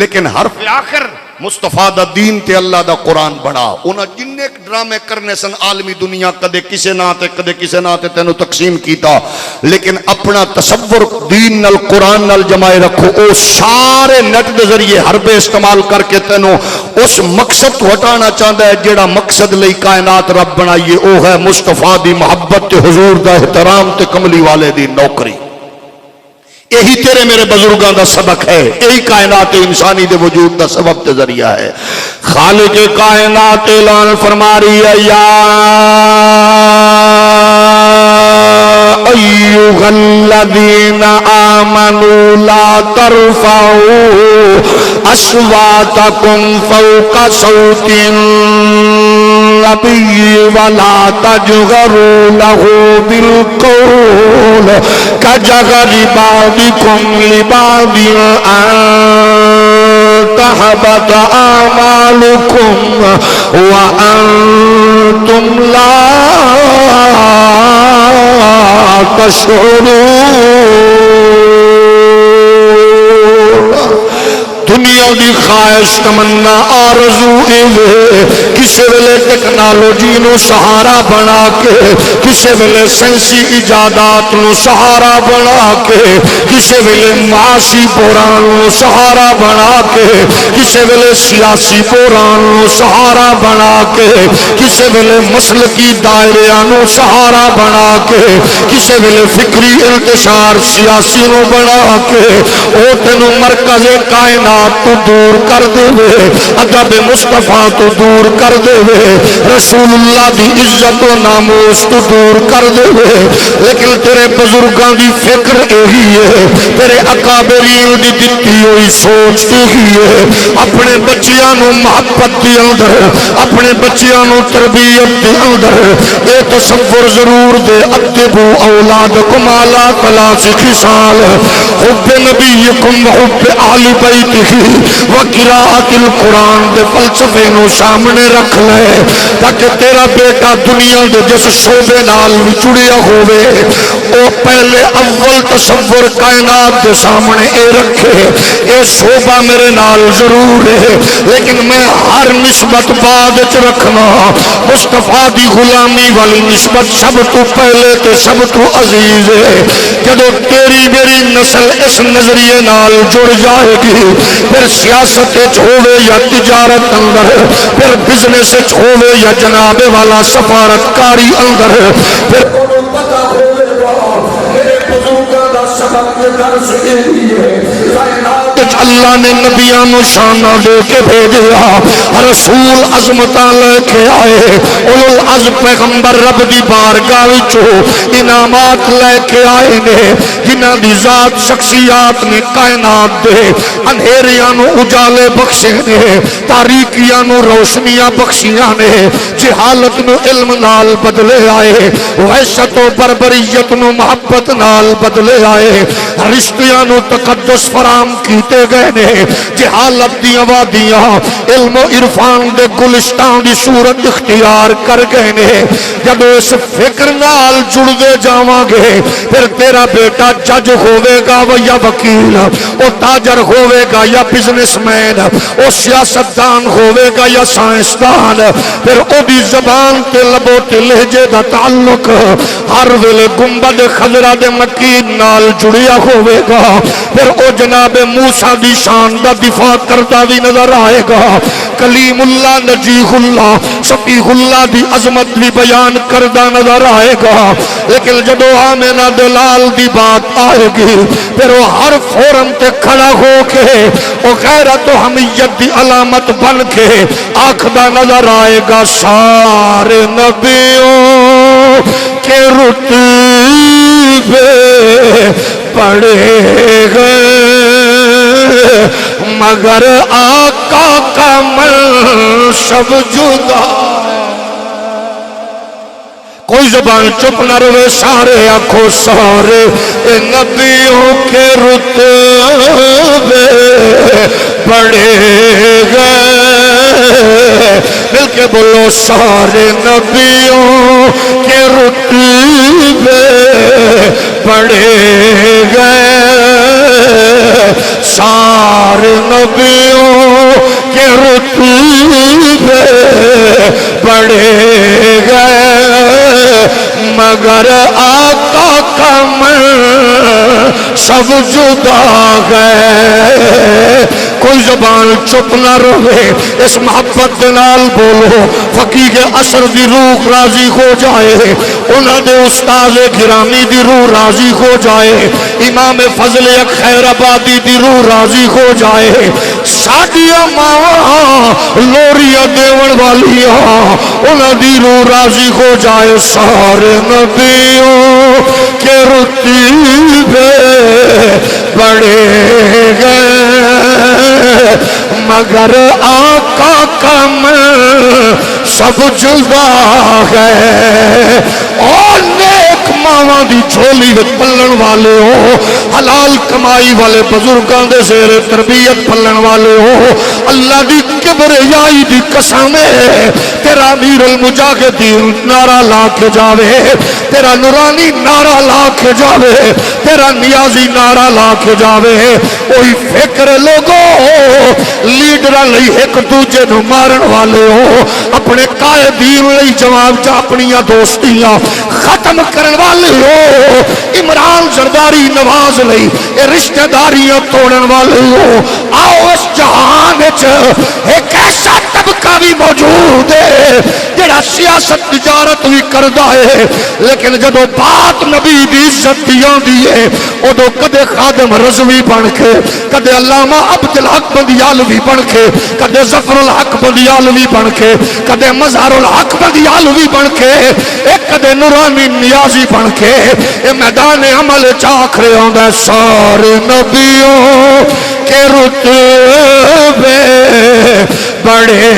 لیکن حرف آخر مصطفیٰ دا دین تے اللہ دا قرآن بڑھا۔ انہاں جننے ڈرامے کرنے سن عالمی دنیا، کدے کسے نہ تے کدے کسے نہ تے تینوں تقسیم کیتا، لیکن اپنا تصور دین نال قرآن نال جمائے رکھو۔ او سارے نیٹ دے ذریعے حربے استعمال کر کے تینوں اس مقصد تو ہٹانا چاہتا ہے جیڑا مقصد لئی کائنات رب بنائیے، او ہے مصطفیٰ دی محبت تے حضور دا احترام تے کملی والے دی نوکری۔ یہی تیرے میرے بزرگاں دا سبق ہے، یہی کائنات انسانی دے وجود دا سبب تے ذریعہ ہے۔ خالق کائنات اعلان فرما رہی ہے، یا ایھا الذین آمنوا لا ترفعوا اصواتکم فوق صوت النبی ولا تجهروا له بالقول كجهر بعضكم لبعض أن تحبط أعمالكم وأنتم لا تشعرون۔ دنیا دی خواہش تمنا آرزو کسی ویلے ٹیکنالوجی نو سہارا بنا کے، کسی ویلے سائنسی ایجادات نو سہارا بنا کے، کسی ویلے معاشی بحران نو سہارا بنا کے، کسی ویلے سیاسی بحران نو سہارا بنا کے، کسی ویلے مسلکی دائریاں نو سہارا بنا کے، کسی ویلے فکری انتشار سیاسی نو بنا کے، او تینوں مرکز کائنات تو دور کر دے وے، ادب مصطفیٰ تو دور کر دے وے، رسول اللہ دی عزت و ناموس تو دور کر دے وے۔ لیکن تیرے بزرگاں دی فکر یہی ہے، تیرے اکابرین دی دتی ہوئی سوچ یہی ہے، اپنے بچیاں نو محبت دی اندر، اپنے بچیاں نو تربیت دی اندر اے تصور ضرور دے، ادبوا اولادکم علی ثلاث خصال، حب نبیکم وحب اہل بیتہ وقراءت القرآن دے فلسفے نو سامنے رکھ لے، تاکہ تیرا بیٹا دنیا دے جس شعبے نال جڑیا ہوئے او پہلے اول تصور کائنات دے سامنے اے رکھے، اے شعبہ میرے نال ضرور ہے، لیکن میں ہر نسبت بعد وچ رکھنا، مصطفیٰ دی غلامی والی نسبت سب تو پہلے تے سب تو عزیز ہے۔ جدو تیری میری نسل اس نظریے نال جڑ جائے گی، پھر سیاست ہوئے یا تجارت اندر، پھر بزنس ہوئے یا جناب والا سفارتکاری اندر، پھر پتہ ہوئے میرے بزرگاں دا سبق درس ہے۔ اللہ نے نبیاں نو شانہ دے کے بھیجیا، رسول عظمتاں لے کے آئے، اولو العزم پیغمبر رب دی بارگاہ وچوں انعامات لے کے آئے نے، جنہاں دی ذات شخصیات نے کائنات دے اندھیریاں نو اجالے بخشے نے، تاریکیاں نو روشنیاں بخشیاں نے، جہالت نو علم نال بدلے آئے، وحشت و بربریت نو محبت نال بدلے آئے، رشتیاں نو تقدس فراہم کیتے گئے نے، جہالت دی وادیاں علم و عرفان دے گلستان دی صورت اختیار کر گئے نے۔ جب اس فکر نال جڑ دے جاواں گے پھر تیرا بیٹا جج ہوے گا یا وکیل، او تاجر ہوے گا یا بزنس مین، او سیاستدان ہوے گا یا سائنسدان، پھر او دی زبان تے لبو تے لہجے دا تعلق ہر ویلے گنبد خضرا دے مکین نال جڑیا ہوے گا، پھر او جناب موسیٰ دی شان دا دفاع کرتا بھی نظر آئے گا، کلیم اللہ نجیح اللہ شفیع اللہ دی عظمت بھی بیان کردہ نظر آئے گا۔ لیکن جب آمینہ دلال دی بات آئے گی پھر وہ ہر فورم تے کھڑا ہو کے وہ غیرت و حمیت دی علامت بن کے آخدہ نظر آئے گا، سارے نبیوں کے رتبے پڑے گئے مگر آقا کا منصب جدا۔ کوئی زبان چپ نہ روے، سارے آنکھوں سارے نبیوں کے رتبے بڑھے گئے، مل کے بولو سارے نبیوں کے رتبے بڑھے گئے، سارے نبیوں کے رتبے بڑھے گئے مگر آقا کا منصب جدا ہے۔ کوئی زبان چپ نہ روے، اس محبت نال بولو، فقیہ اثر دی روح راضی ہو جائے، انہاں دے استاد گرامی دی روح راضی ہو جائے، امام فضل خیر آبادی دی روح راضی ہو جائے، ساڈیاں ماں لوریاں دیون والیاں انہاں دی روح راضی ہو جائے، سارے نبیوں کے رتبے بڑھے گئے مگر آقا کا منصب جدا ہے۔ اور نیک ماواں دی جھولی وچ پلن والے ہو، حلال کمائی والے بزرگاں دے زیر تربیت پلن والے ہو، اللہ دی کبریائی دی قسم ہے تیرا امیر المجاہدین نعرہ لا کے جاوے، تیرا نورانی نعرہ لا کے جاوے، تیرا نیازی نعرہ لا کے جاوے، کوئی فکر لوگو لیڈرہ لئی ایک دوجے نو مارن والے ہو، اپنے قائدین لئی جواب چا اپنیاں دوستیاں ختم کرن والے ہو، عمران زرداری نواز لئی اے رشتہ داریاں توڑن والے ہو۔ آؤ اس جہان ایک ایسا طبقہ بھی موجود ہے جڑا سیاست تجارت بھی کردا ہے، لیکن جدو بات نبی دی عزت دیاں دی ہے ادو کدے خادم رضوی بن کے، کدے علامہ عبدالحق بندیالوی بن کے، کدے ظفر الحق بندیالوی بن کے، کدے مظہر الحق بندیالوی بن کے، ایک کدے نورانی نیازی بن کے، اے میدان عمل چاکھ رہے ہوں گے، سارے نبیوں کے رتبے بڑھے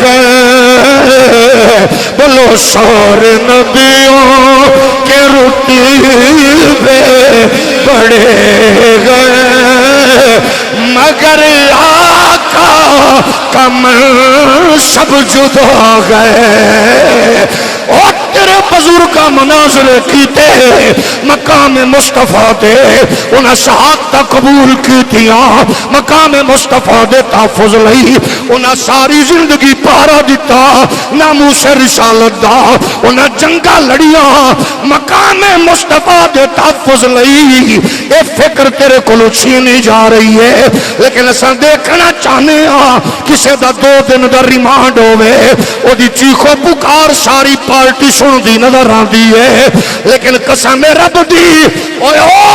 گئے، بولو سارے نبیوں کے رتبے بڑھے گئے مگر آقا کا منصب جدا گئے۔ اور تیرے بزرگاں مناظرے کیتے مقام مصطفیٰ دے، انہیں شہادتہ قبول کیتیاں، مقام مصطفیٰ دے تحفظ لئی انہیں ساری زندگی پہرا دیتا، ناموس رسالت دا انہیں جنگا لڑیاں، مقام مصطفیٰ دے تحفظ لئی۔ اے فکر تیرے کلو چھینی جا رہی ہے، لیکن اساں دیکھنا چاہنے ہاں کسے دا 2 دن دا ریمانڈ ہوئے، او دی چیخو پکار ساری پارٹی سن دی نظر آن دی ہے، لیکن قسم رب دی او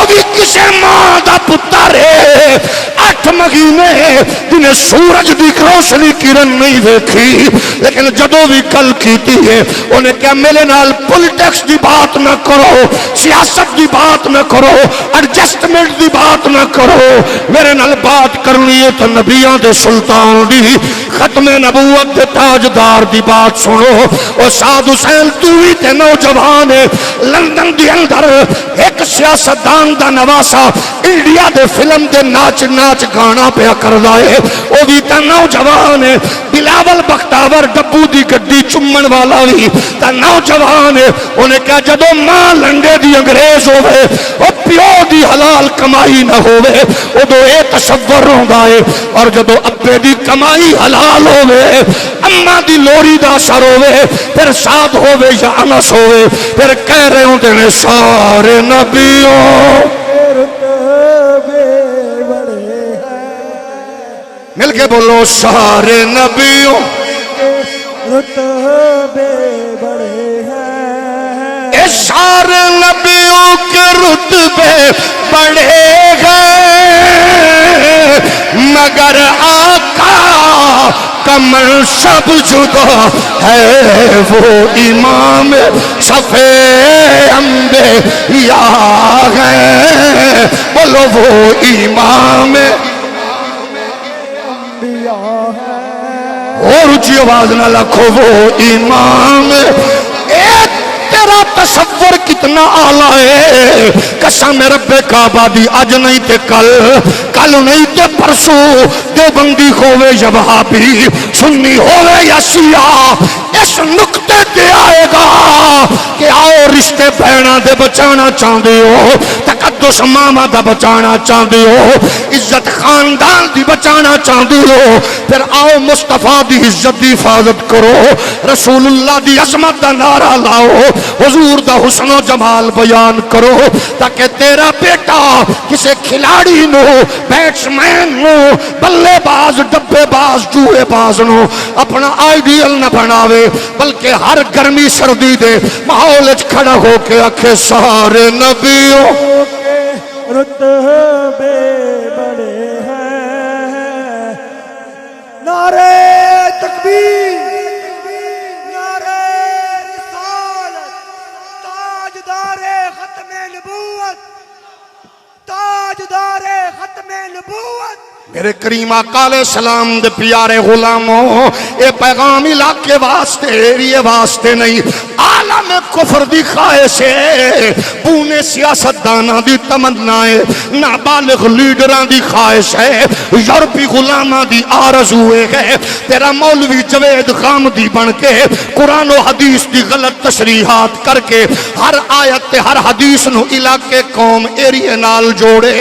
بھی کسے ماں دا پتر ہے 8 مہینے جنہیں سورج دی روشنی کرن نہیں دیکھی، لیکن جدو بھی کل کیتی ہے انہیں کیا میرے نال پولیٹکس دی بات نہ کرو، سیاست دی بات نہ کرو، ایڈجسٹمنٹ دی بات نہ کرو، میرے نال بات کرنی ہے تو نبیاں دے سلطان دی، ختم نبوت دے تاجدار دی بات سنو۔ او سعد حسین تو ہی تے نوجوان ہے، لندن دی اندر ایک سیاستدان دا نواسا انڈیا دے فلم دے ناچ ناچ گانا پیا کردا ہے، او بھی تے نوجوان ہے۔ بلاول بختاور ڈبو دی گڈی چمن والا بھی تے نوجوان ہے۔ انہیں کہا جدو ماں لنڈے دی انگریز ہوئے، او پیو دی حلال کمائی نہ ہوئے، ادو اے تصور ہوندا ہے، اور جدو ابے دی کمائی حلال ہوئے، اماں دی لوری دا اثر ہوئے، پھر سعد ہوئے یا انس ہوئے، پھر کہہ رہے ہوندے نے سارے نبیوں مل کے بولو سارے نبیوں اے سارے نبیوں کے رتبے بڑے گئے، مگر آقا کا منصب جدا ہے، وہ امام صفے انبیاء ہے، بولو وہ امام اور اونچی آواز نہ لکھو وہ امام۔ اے تیرا تصور کتنا اعلیٰ ہے، قسم رب کعبہ دی، اج نہیں تے کل، کل نہیں تے پرسوں، دیوبندی ہوئے یا وہابی، سنی ہوئے یا سیاہ، اس نقطے تے آئے گا کہ آؤ رشتے بہنا دے بچانا چاہتے ہو، تقدس ماما دا بچانا چاہتے ہو، عزت خاندان دی بچانا چاہتے ہو، پھر آؤ مصطفیٰ دی عزت دی حفاظت کرو، رسول اللہ دی عظمت دا نعرہ لاؤ، حضور دا حسن و جمال بیان کرو، تاکہ تیرا بیٹا کسے کھلاڑی نو، بیٹسمین نو، بلے باز، ڈبے باز، جوئے باز نو اپنا آئیڈیل نہ بناوے، بلکہ ہر گرمی سردی دے ماحول کھڑا ہو کے آکھے سارے نبیوں رتبے بڑے ہیں، نعرہ تکبیر، نعرہ رسالت، تاجدار ختم نبوت، تاجدار ختم نبوت۔ میرے کریم آقا علیہ السلام دے پیارے غلاموں، اے پیغام علاقے واسطے، ایریے واسطے نہیں، عالم کفر دی خواہش ہے، پونے سیاست دانا دی تمنا ہے، نابالغ لیڈران دی خواہش ہے، یورپی غلامہ دی آرزو ہے، تیرا مولوی جوید غامدی بن کے قرآن و حدیث دی غلط تشریحات کر کے ہر آیت تے ہر حدیث نو علاقے قوم ایریے نال جوڑے،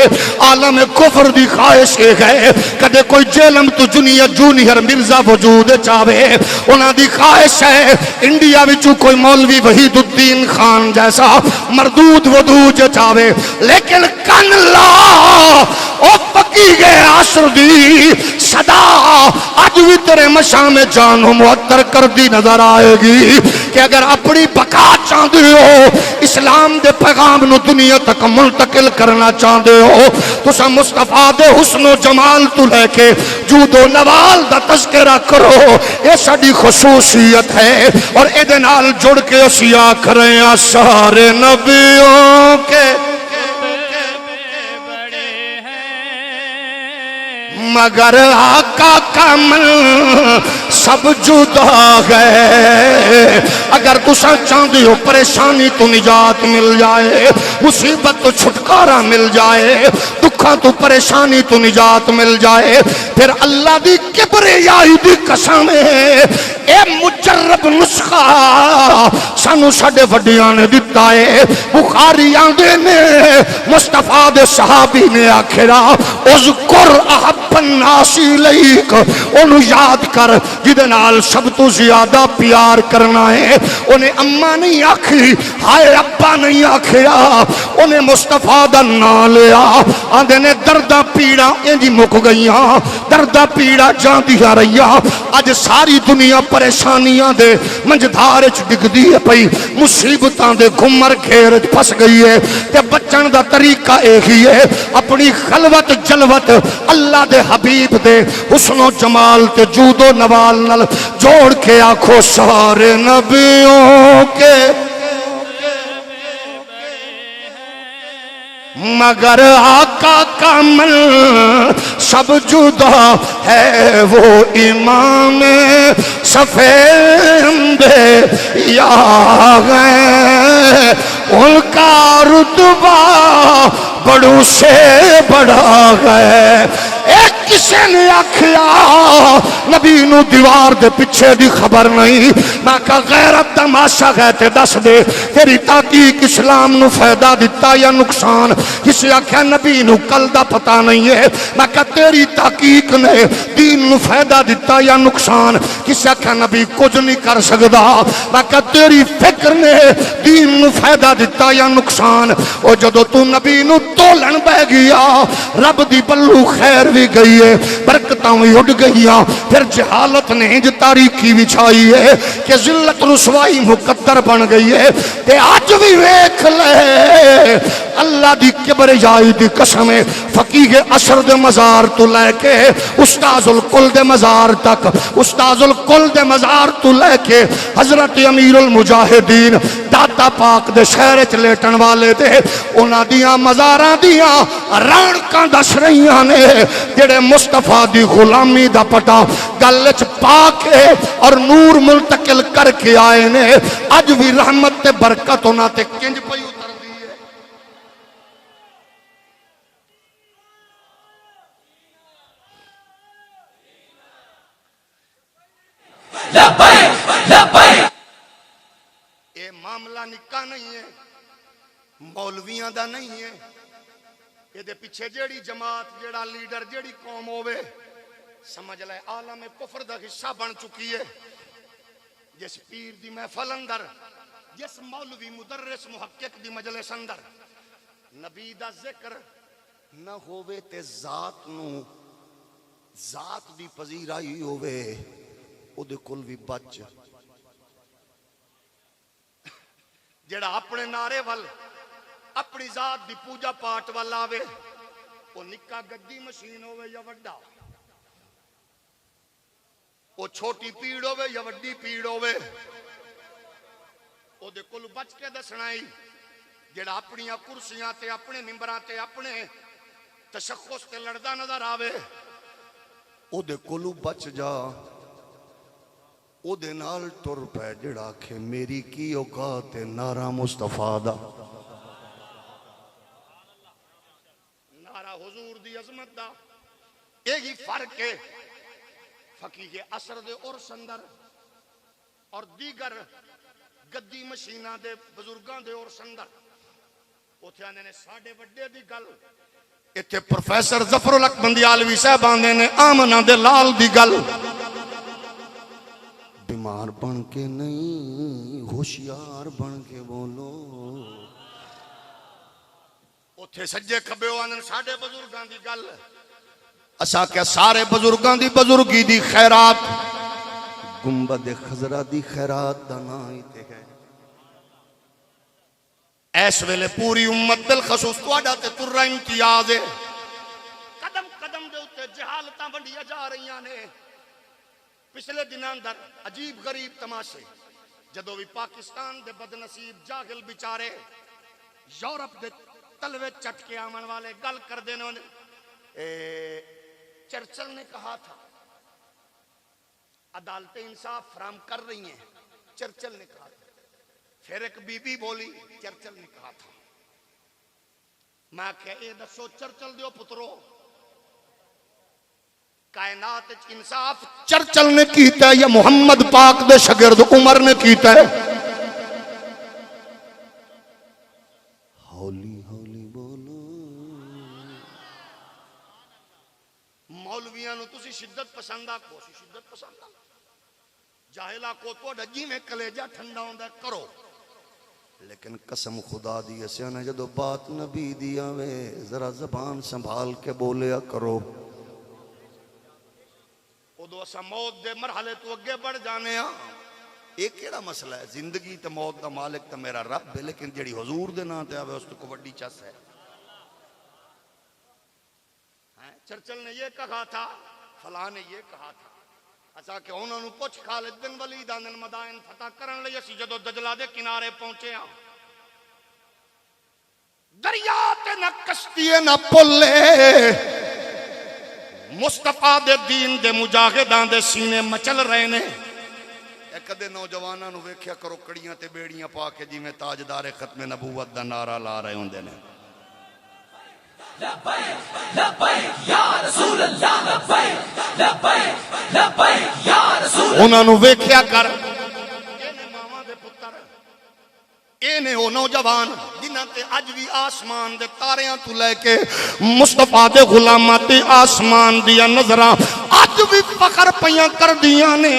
عالم کفر دی خواہش ہے، کدے کوئی جیلم تو جونیئر مرزا وجود چاہے، انہاں دی خواہش ہے انڈیا وچوں کوئی مولوی وحید الدین خان جیسا مردود ودود چاہے، لیکن کن لا او پکی گئے عصر دی صدا آج بھی تیرے مشام جان و معطر کر دی نظر آئے گی کہ اگر اپنی بقا چاہتے ہو، اسلام دے پیغام نو دنیا تک منتقل کرنا چاہتے ہو، تو سا مصطفیٰ دے حسن و جمال تو لے کے جود و نوال دا تذکرہ کرو، یہ ساڑی خصوصیت ہے، اور ایدے نال جڑ کے اسیا کریں سارے نبیوں کے مگر آقا کا من سب جدا ہے۔ اگر تسا چاہتے ہو پریشانی تو نجات مل جائے، مصیبت تو چھٹکارا مل جائے، دکھا تو پریشانی تو نجات مل جائے، پھر اللہ دی کبریائی دی قسم ہے، اے مجرب نسخہ سانو ساڈے وڈیاں نے دتا ہے۔ بخاری آندے نے مصطفیٰ دے صحابی نے آکھیا اذکر احب الناس الیک، انہوں یاد کر جدے نال سب تو زیادہ پیار کرنا ہے۔ انہیں اماں نہیں آکھی، ہائے ابا نہیں آکھیا، انہیں مصطفیٰ دا نام لیا، آندے نے دردہ پیڑا انجی مک گئیاں، دردہ پیڑا جان دیا رہیا، آج ساری دنیا پریشانیاں دے منجدارچ ڈگ دی ہے پئی، مصیبتاں دے گھمر گھیرچ پھس گئی ہے، تے بچن دا طریقہ ایک ہی ہے، اپنی خلوت جلوت اللہ دے حبیب دے حسن و جمال تے جود و نوال نل جوڑ کے آنکھوں سارے نبیوں کے مگر آقا کا من سب جدا ہے، وہ امام سفید یا ہے، ان کا رتبہ بڑوں سے بڑا ہے۔ ایک کسی نے آکھیا نبی نو دیوار دے پیچھے دی خبر نہیں، میں کہا غیرت تماشا گئے تے دس دے تیری تحقیق اسلام نو فائدہ دیتا یا نقصان؟ کسی آکھیا نبی نو کل دا پتہ نہیں ہے، میں کہا تیری تحقیق نے دین نو فائدہ دیتا یا نقصان؟ کسی آکھیا نبی کچھ نہیں کر سکدا، میں کہا تیری فکر نے دین نو فائدہ دیتا یا نقصان؟ او جدو تو نبی نو تولن بہ گیا رب دی بلو خیر بھی گئی ہے، برکتاں بھی اڑ گئیاں، پھر جہالت نے انج تاریکی بچھائی ہے کہ ذلت رسوائی مقدر بن گئی ہے۔ تے آج بھی ویکھ لے اللہ دی کبریائی دی قسم، فقیہ عصر دے مزار تو لے کے استاذ الکل دے مزار تک، استاذ الکل دے مزار تو لے کے حضرت امیر المجاہدین داتا پاک دے شہر چ لیٹن والے دے انہاں دیاں مزاراں دیاں رونقاں دس رہیاں نے، جڑے مصطفیٰ دی غلامی دا پٹا گل چ پا کے اور نور منتقل کر کے آئے نے، اج بھی رحمت تے برکت انہاں تے کنج پئی اتر دی ہے۔ لبیک لبیک اے معاملہ نکا نہیں ہے، مولویاں دا نہیں ہے، یہ دے پیچھے جیڑی جماعت جیڑا لیڈر جیڑی قوم ہوئے سمجھ لے عالم کفر دا حصہ بن چکی ہے۔ جس پیر دی محفل اندر، جس مولوی مدرس محقق دی مجلس اندر نبی دا ذکر نہ ہووے تے ذات نو ذات دی پذیرائی ہووے او دے کل بھی بچ، جڑا اپنے نعرے وال اپنی ذات دی پوجا پاٹ والا آوے وہ نکا گدی مشین ہوئے یا وڈا، وہ چھوٹی پیڑ ہوئے یا وڈی پیڑ ہوئے، وہ دے کل بچ کے دسنائی۔ جڑا اپنی کرسیاں تے اپنے ممبراں تے اپنے تشخص تے لڑدا نظر آوے وہ دے کل بچ جا، وہ دے نال ٹر پے جڑا کہ میری کی اوقات نعرہ مصطفیٰ دا، نعرہ حضور دی عظمت دا۔ یہی فرق ہے فقیہ عصر دے عرس اندر اور دیگر گدی مشینہ دے بزرگاں دے عرس اندر۔ اوتھے آندے نے ساڈے وڈے دی گل، ایتھے پروفیسر ظفر الحق بندیالوی صاحب آندے نے آمنہ دے لال دی گل۔ بیمار بن کے نہیں ہوشیار بن کے بولو۔ اوتھے سجے کھبے آندے ساڈے بزرگاں دی گل، اسا کہ سارے بزرگاں دی بزرگی دی خیرات گنبد خضرا دی خیرات دا نا ہی تے ہے۔ ایس ویلے پوری امت بالخصوص تواڈا تے ترا امتیاز ہے، قدم قدم دے اوتے جہالتاں ونڈیاں جا رہیاں نے۔ پچھلے دناں اندر عجیب غریب تماشے، جدو بھی پاکستان دے بد نصیب جاہل بیچارے یورپ دے تلوے چٹ کے آمن والے گل کر دینے، چرچل نے کہا تھا عدالت انصاف فراہم کر رہی ہیں، چرچل نے کہا تھا۔ پھر ایک بی بی بولی چرچل نے کہا تھا۔ میں کہ اے دسو چرچل دیو پترو، کائنات انصاف چرچل نے کیتا ہے یا محمد پاک دے شاگرد عمر نے کیتا ہے؟ ہولی ہولی بولو۔ مولویاں نو تسی شدت پسند آ کو شدت پسند آ، جاہلا کو تو ڈجی میں کلیجہ ٹھنڈا ہوندا کرو، لیکن قسم خدا دی اسیاں جدو بات نبی دی آوے ذرا زبان سنبھال کے بولیا کرو۔ ادو اسا موت دے مرحلے تو اگے بڑھ جانے ہاں۔ ایک کیڑا مسئلہ ہے، زندگی تے موت دا مالک تے میرا رب ہے، لیکن جڑی حضور دے نا تے آوے اس کو وڈی چس ہے۔ چرچل نے یہ کہا تھا، فلاں نے یہ کہا تھا، اسا کہ انہوں نے پوچھ خالد بن ولید آندن مدائن فتح کرن لئی اسی جدو دجلہ دے کنارے پہنچے ہاں، دریا تے نہ کشتی نہ پلے مصطفیٰ دے دین دے مجاہداں دے سینے مچل رہے نے کدے نوجواناں نو ویکھیا کرو کڑیاں تے بیڑیاں پا کے جویں تاجدار ختم نبوت دا نعرہ لا رہے ہوندے نے لبیک لبیک یا رسول اللہ لبیک لبیک لبیک یا رسول اللہ انہاں نو ویکھیا کر اینے ماواں دے پتر اینے او نوجوان جنہاں تے اج بھی آسمان دے تاریاں تو لے کے مصطفیٰ دے غلاماں تے آسمان دیا نظراں اج بھی فخر پیاں کر دیاں نے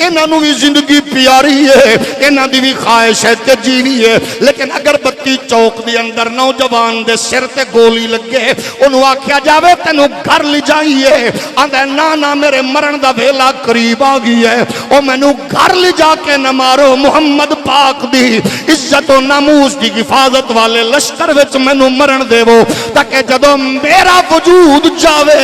انہاں نو بھی زندگی پیاری ہے انہاں دی بھی خواہش ہے تے جیوی ہے لیکن اگر بتی چوک دے اندر نوجوان دے سر تے گولی لگے انہوں آکھیا جاوے تینوں گھر لے جائیے آندھے نا میرے مرن دا ویلا قریب آ گئی ہے او مینوں گھر لے جا کے نہ مارو محمد پاک دی عزت و ناموس دی حفاظت والے لشکر وچ مینوں مرن دیو تاکہ جدوں میرا وجود جاوے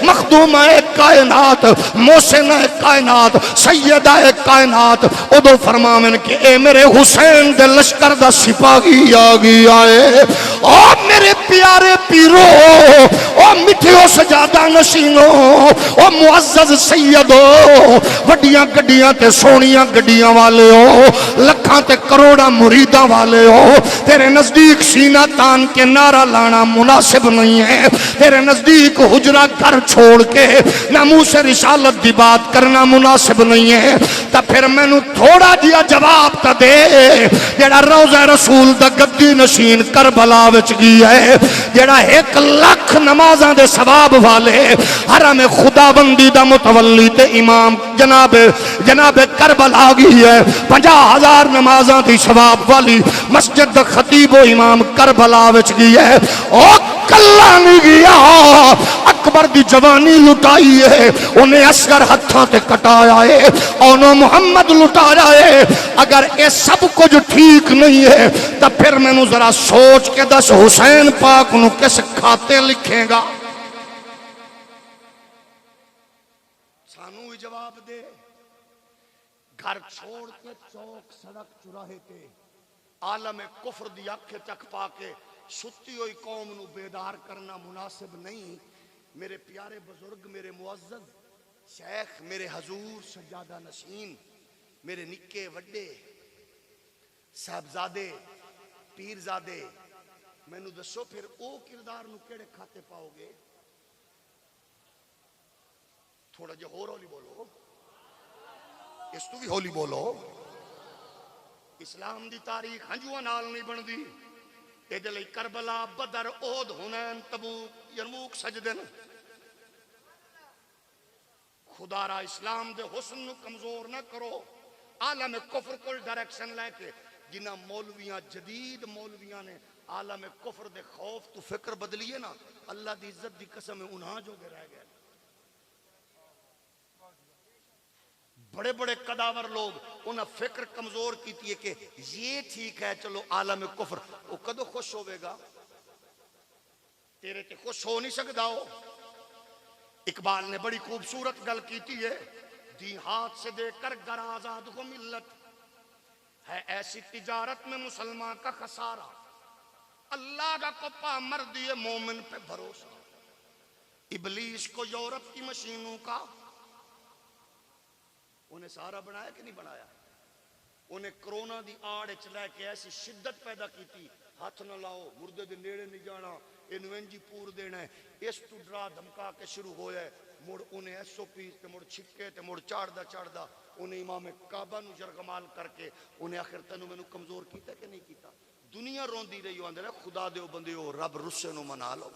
مخدومہ کائنات محسنہ کائنات سیدہ کائنات ادو فرماویں کہ اے میرے حسین دے لشکر دا سپاہی آ گیا ہے او میرے پیارے پیرو او مٹھیو سجادہ نشینو او معزز سیدو وڈیاں گڈیاں تے سونیاں گڈیاں والے ہو لکھاں تے کروڑا مریداں والے ہو تیرے نزدیک سینہ تان کے نعرہ لانا مناسب نہیں ہے تیرے نزدیک حجرہ گھر چھوڑ کے ناموس رسالت دی بات کرنا مناسب نہیں ہے تا پھر میں نو تھوڑا جیا جواب تا دے جیڑا روضہ رسول دا گدی نشین کربلا وچ گیا ہے جیڑا 1,00,000 نمازاں دے ثواب والے حرم خدا بندی دا متولی تے امام جناب کربلا گئی ہے 50,000 نمازاں دی ثواب والی مسجد دا خطیب و امام کربلا وچ گیا ہے او کلا نہیں گیا اکبر دی جوانی لٹائی ہے انہیں اصغر ہتھاں تے کٹایا ہے انہوں محمد لٹایا ہے اگر اے سب کچھ ٹھیک نہیں ہے تو پھر میں نو ذرا سوچ کے دس حسین پاک نو کس کھاتے لکھیں گا سانو ہی جواب دے گھر چھوڑ کے چوک سڑک چراہے تے عالم کفر دی اکھ چک پا کے ستی ہوئی قوم نو بیدار کرنا مناسب نہیں میرے پیارے بزرگ میرے معزز شیخ میرے حضور سجادہ نشین میرے نکے وڈے صاحبزادے پیرزادے میں نو دسو پھر او کردار نو کیڑے کھاتے پاؤ گے تھوڑا جو ہولی بولو اس تو بھی ہولی بولو اسلام دی تاریخ ہنجوہ نال نہیں بن دی اے دے لئی کربلا بدر احد حنین تبوک یرموک سجدن خدا را اسلام دے حسن نو کمزور نہ کرو عالم کفر کو ڈائریکشن لے کے جنہ مولویاں جدید مولویاں نے عالم کفر دے خوف تو فکر بدلیے نا اللہ دی عزت دی قسم انہاں جو گے رہ گئے بڑے بڑے قداور لوگ انہاں فکر کمزور کیتی ہے کہ یہ ٹھیک ہے چلو عالم کفر وہ کدو خوش ہوئے گا تیرے تے خوش ہو نہیں سکتا ہو اقبال نے بڑی خوبصورت گل کیتی ہے دی ہاتھ سے دے کر گر آزاد کو ملت ہے ایسی تجارت میں مسلمان کا خسارہ اللہ کا کپا مردی مومن پہ بھروسہ ابلیس کو یورپ کی مشینوں کا انہیں سارا بنایا کہ نہیں بنایا انہیں کرونا دی آڑ چلائے کہ ایسی شدت پیدا کی تھی ہاتھ نہ لاؤ مردے دے نیڑے نہیں جانا انوینجی پور دینا ہے اس تو ڈرا دھمکا کے شروع ہویا ہے مڑ انہیں ایسو پیس تے مڑ چھکے تے مڑ چاڑ دا انہیں امام کعبہ نو جرگمال کر کے انہیں آخر تنو میں نو کمزور کیتا کہ نہیں کیتا دنیا رون دی رہی ہو اندر خدا دیو بندے ہو رب رسے نو منا لو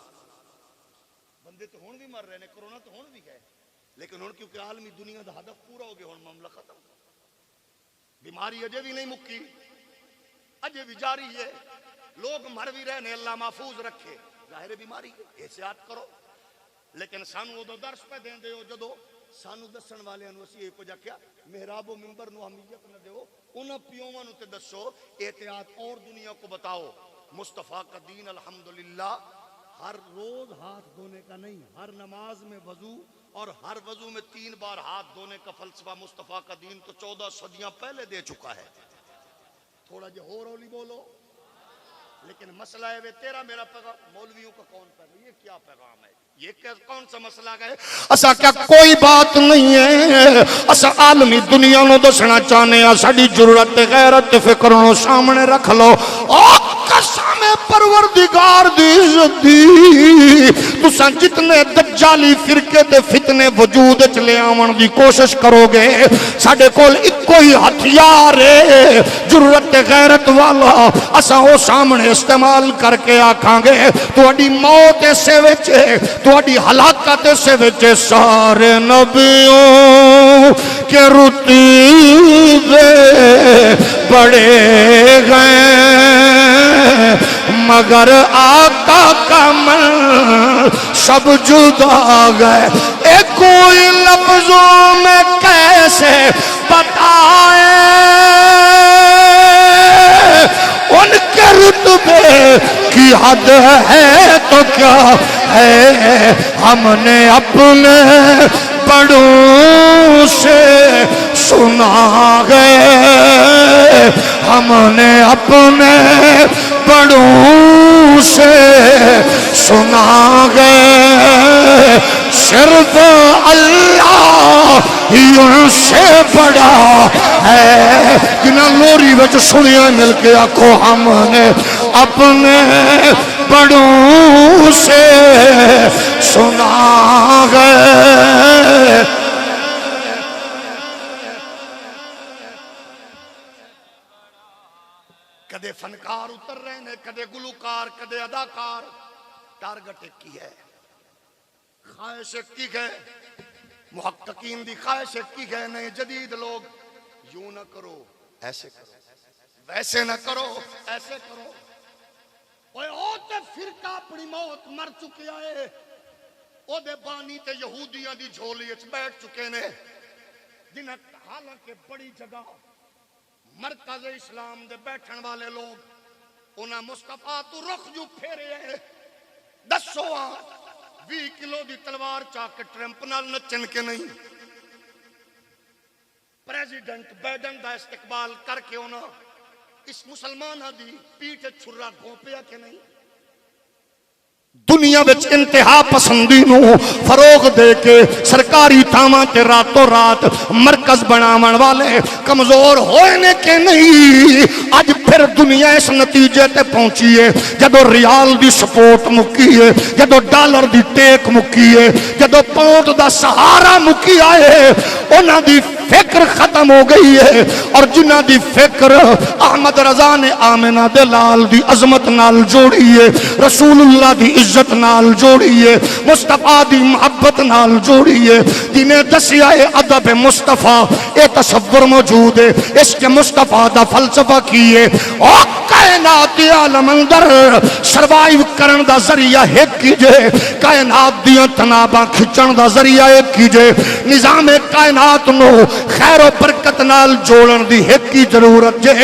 بندے تو ہون بھی مر رہے ہیں کرونا تو ہون بھی گئے لیکن ہون کیونکہ عالمی دنیا دا ہدف پورا ہو گیا ہون معاملہ ختم بیماری اجے بھی نہیں مکی اجے بھی جاری ہے لوگ مر بھی رہے ہیں اللہ محفوظ رکھے ظاہر بیماری احتیاط کرو لیکن سانو ادو درس پہ دین دیو جدو سانو دسن والے انو اسی ایک جا کیا محراب و منبر نو اہمیت نہ دیو انہاں پیوواں نو تے دسو احتیاط اور دنیا کو بتاؤ مصطفیٰ کا دین الحمدللہ ہر روز ہاتھ دھونے کا نہیں ہر نماز میں وضو اور ہر وضو میں 3 بار ہاتھ دھونے کا فلسفہ مصطفیٰ کا دین تو 14 صدیاں پہلے دے چکا ہے تھوڑا جو ہولی بولو لیکن مسئلہ ہے تیرا میرا پیغام مولویوں کا کون پیغام، یہ کیا پیغام ہے، یہ کون سا مسئلہ ہے؟ اسا کیا کوئی بات نہیں ہے، اسا عالمی دنیا نو دسنا چاہنے ہیں، ساڈی ضرورت غیرت فکر نو سامنے رکھ لو۔ او قسم پروردگار دی عزت دی، تساں جتنے دجالی فرقے تے فتنے وجود وچ لے آون دی کوشش کرو گے، ساڈے کول اکو ہی ہتھیار ہے ضرورت غیرت والا، اساں او سامنے استعمال کر کے آکھاں گے تہاڈی موت اسے وچ ہے، تہاڈی ہلاکت اسے وچ ہے۔ سارے نبیوں کے رتبے بڑے گئے مگر آقا کا من سب جدا گئے، ایک کوئی لفظوں میں کیسے بتائے ان کے رتبے کی حد ہے تو کیا ہے، ہم نے اپنے بڑوں سے سنا گئے، ہم نے اپنے بڑوں سے سنا گئے، صرف اللہ ہی ان سے بڑا ہے۔ جنہاں لوری وچ سنیا مل کے آکھو ہم نے اپنے بڑوں سے سنا گئے۔ کدے فنکار اتر رہے ہیں، کدے گلوکار، کدے اداکار، ٹارگٹ ایک کی ہے، خواہش ایک کی ہے، محققین دی خواہش ایک کی ہے، نئے جدید لوگ یوں نہ کرو ایسے کرو، ویسے نہ کرو ایسے کرو۔ اوے او تے فرقہ اپنی موت مر چکے آئے، او دے بانی تے یہودیاں دی جھولی وچ بیٹھ چکے نے، جنہاں حالانکہ بڑی جگہ مرکز اسلام دے بیٹھن والے لوگ انہاں مصطفیٰ تو رخ جو پھیرے ہیں، دسو 20 کلو دی تلوار چاہ کے ٹرمپ نال نچن کے نہیں، پریزیڈنٹ بائیڈن دا استقبال کر کے انہاں اس مسلمانہ دی پیٹھ چھرا گھونپیا کے نہیں۔ دنیا وچ انتہا پسندی نو فروغ دے کے سرکاری تھاواں تے راتوں رات مرکز بناون والے کمزور ہوئے نے کہ نہیں؟ اج پھر دنیا اس نتیجے تے پہنچی ہے، جدو ریال دی سپورٹ مکی ہے، جدو ڈالر دی ٹیک مکی ہے، جدو پاؤنڈ دا سہارا مکی آئے، انہاں دی فکر ختم ہو گئی ہے، اور جنہاں دی فکر احمد رضا نے آمنہ دے لال دی عظمت نال جوڑی ہے، رسول اللہ دی عزت نال جوڑی ہے، مصطفیٰ دی محبت نال جوڑی ہے، جنہیں دسیا ہے ادب مصطفیٰ، اے تصور موجود ہے، اس کے مصطفیٰ دا فلسفہ کیے، اور کائنات عالم اندر سروائیو کرن دا ذریعہ ایک کیجے، کائنات دیاں تناباں کھچن دا ذریعہ ایک کیجے، نظام کائنات نو خیر و برکت نال جوڑن دی ایک کی ضرورت جے۔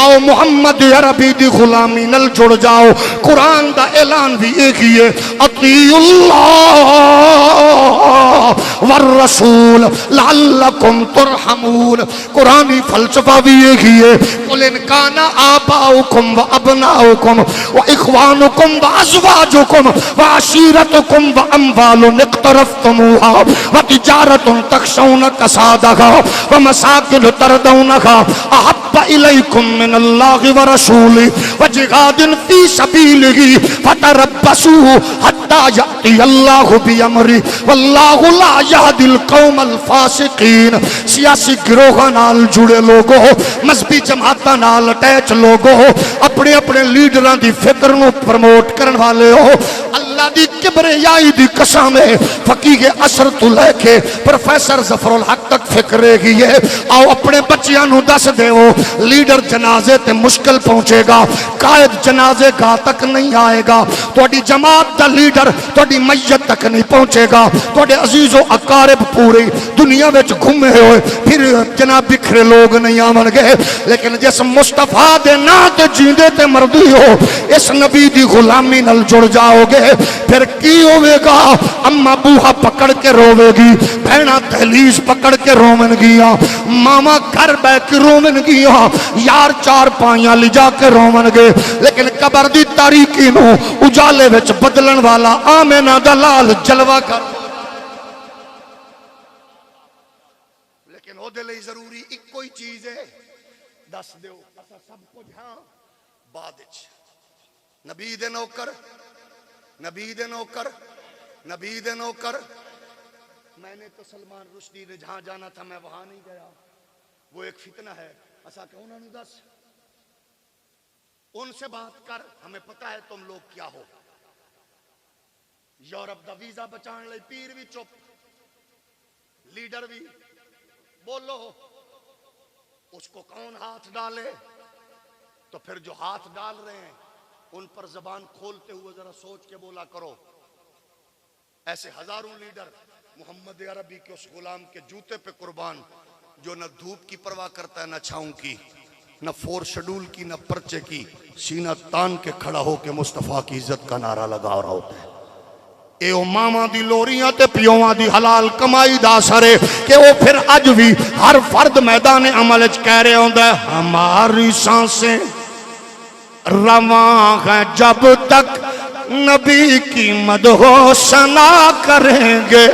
آؤ محمد عربی دی غلامی نل جڑ جاؤ، قرآن دا اعلان بھی ایک ہی ہے، اطیعوا اللہ والرسول لعلکم ترحمون، قرآنی فلسفہ بھی ایک ہی ہے، قل ان کان آباؤکم و ابناؤکم و اخوانکم و ازواجکم و عشیرتکم و اموال اقترفتموها و تجارت تخشون کسادها و مساکن تردونها احب الیکم من اللہ و رسولی و جہاد فی سبیلہ فتربصوا حتی یأتی اللہ بامرہ واللہ لا یہدی القوم الفاسقین۔ سیاسی گروہ نال جڑے لوگوں، مذہبی جماعتاں نال اٹیچ لوگوں، اپنے اپنے لیڈران دی فکر نو پرموٹ کرن والے ہو، اللہ دی کبریائی دی قسم ہے، فقیہ عصر تو لے کے پروفیسر ظفر الحق تک فکر رہی ہے۔ آؤ اپنے بچیاں نو دس دے ہو، لیڈر جنازے تے مشکل پہنچے گا، قائد جنازے گاہ تک نہیں آئے گا، توڑی جماعت دا لیڈر توڑی میت تک نہیں پہنچے گا، توڑے عزیز و اقارب پوری دنیا وچ گھومے ہوئے پھر جناب بکھرے لوگ نہیں آمن گے، لیکن جس مصطفیٰ دے نا تے جیندے تے مردی ہو، اس نبی دی غلامی نل جڑ جاؤ گے، پھر کی ہوے گا؟ اما بوہا پکڑ کے روے گی، بہنا دہلیز پکڑ کے رومن گیا، ماما گھر بہ کے رومن گیا، یار چار پائیاں لجا کے رومن گے، لیکن قبر دی تاریکی نو اجالے وچ بدلن والا آمینہ دا لال جلوہ کر۔ لیکن او دے لئی ضروری ایک کوئی چیز ہے، دس دیو اسا سب کچھ ہاں بعد وچ نبی دے نوکر، نبی دے نوکر، نبی دے نوکر۔ میں نے تو سلمان رشدی نے جہاں جانا تھا میں وہاں نہیں گیا، وہ ایک فتنہ ہے، اسا کہ انہوں نے دس، ان سے بات کر، ہمیں پتہ ہے تم لوگ کیا ہو۔ یورپ دا ویزا بچان لئی پیر بھی چپ، لیڈر بھی، بولو اس کو کون ہاتھ ڈالے؟ تو پھر جو ہاتھ ڈال رہے ہیں ان پر زبان کھولتے ہوئے ذرا سوچ کے بولا کرو۔ ایسے ہزاروں لیڈر محمد عربی کے اس غلام کے جوتے پہ قربان، جو نہ دھوپ کی پرواہ کرتا ہے نہ چھاؤں کی، نہ فور شیڈول کی، نہ پرچے کی، سینہ تان کے کھڑا ہو کے مصطفیٰ کی عزت کا نعرہ لگا رہا ہوتا ہے۔ اے او ماما دی لوریاں تے پیوواں دی حلال کمائی دا سرے کہ وہ پھر اج بھی ہر فرد میدان عمل وچ کہہ رہے ہوندا ہے ہماری سانسیں رواں ہیں جب تک نبی کی مدح و ثنا کریں گے،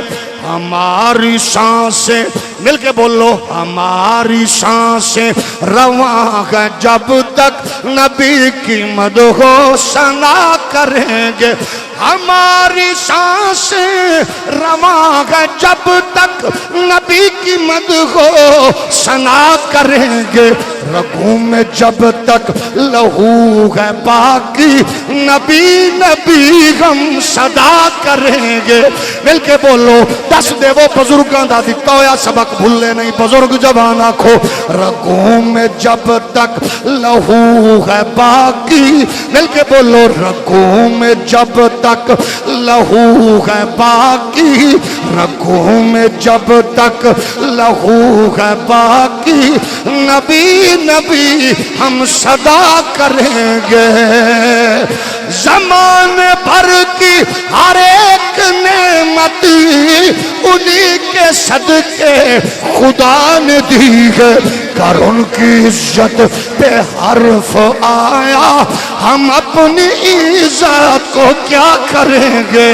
ہماری سانسیں، مل کے بولو، ہماری سانسیں رواں ہیں جب تک نبی کی مدح و ثنا کریں گے، ہماری سانسیں رواں ہے جب تک نبی کی مدح و ثنا کریں گے، رگوں میں جب تک لہو ہے باقی نبی نبی ہم صدا کریں گے۔ مل کے بولو، دس دے وہ بزرگاں دا دتا ہویا سبق بھولے نہیں، بزرگ جوان آکھو، رگوں میں جب تک لہو ہے باقی، مل کے بولو، رگوں میں جب تک لہو ہے باقی، رگوں میں جب تک لہو ہے باقی، نبی نبی ہم صدا کریں گے۔ زمانے بھر کی ہر ایک نعمت انہی کے صدقے خدا نے دی ہے، کر ان کی عزت پہ حرف آیا ہم اپنی عزت کو کیا کریں گے،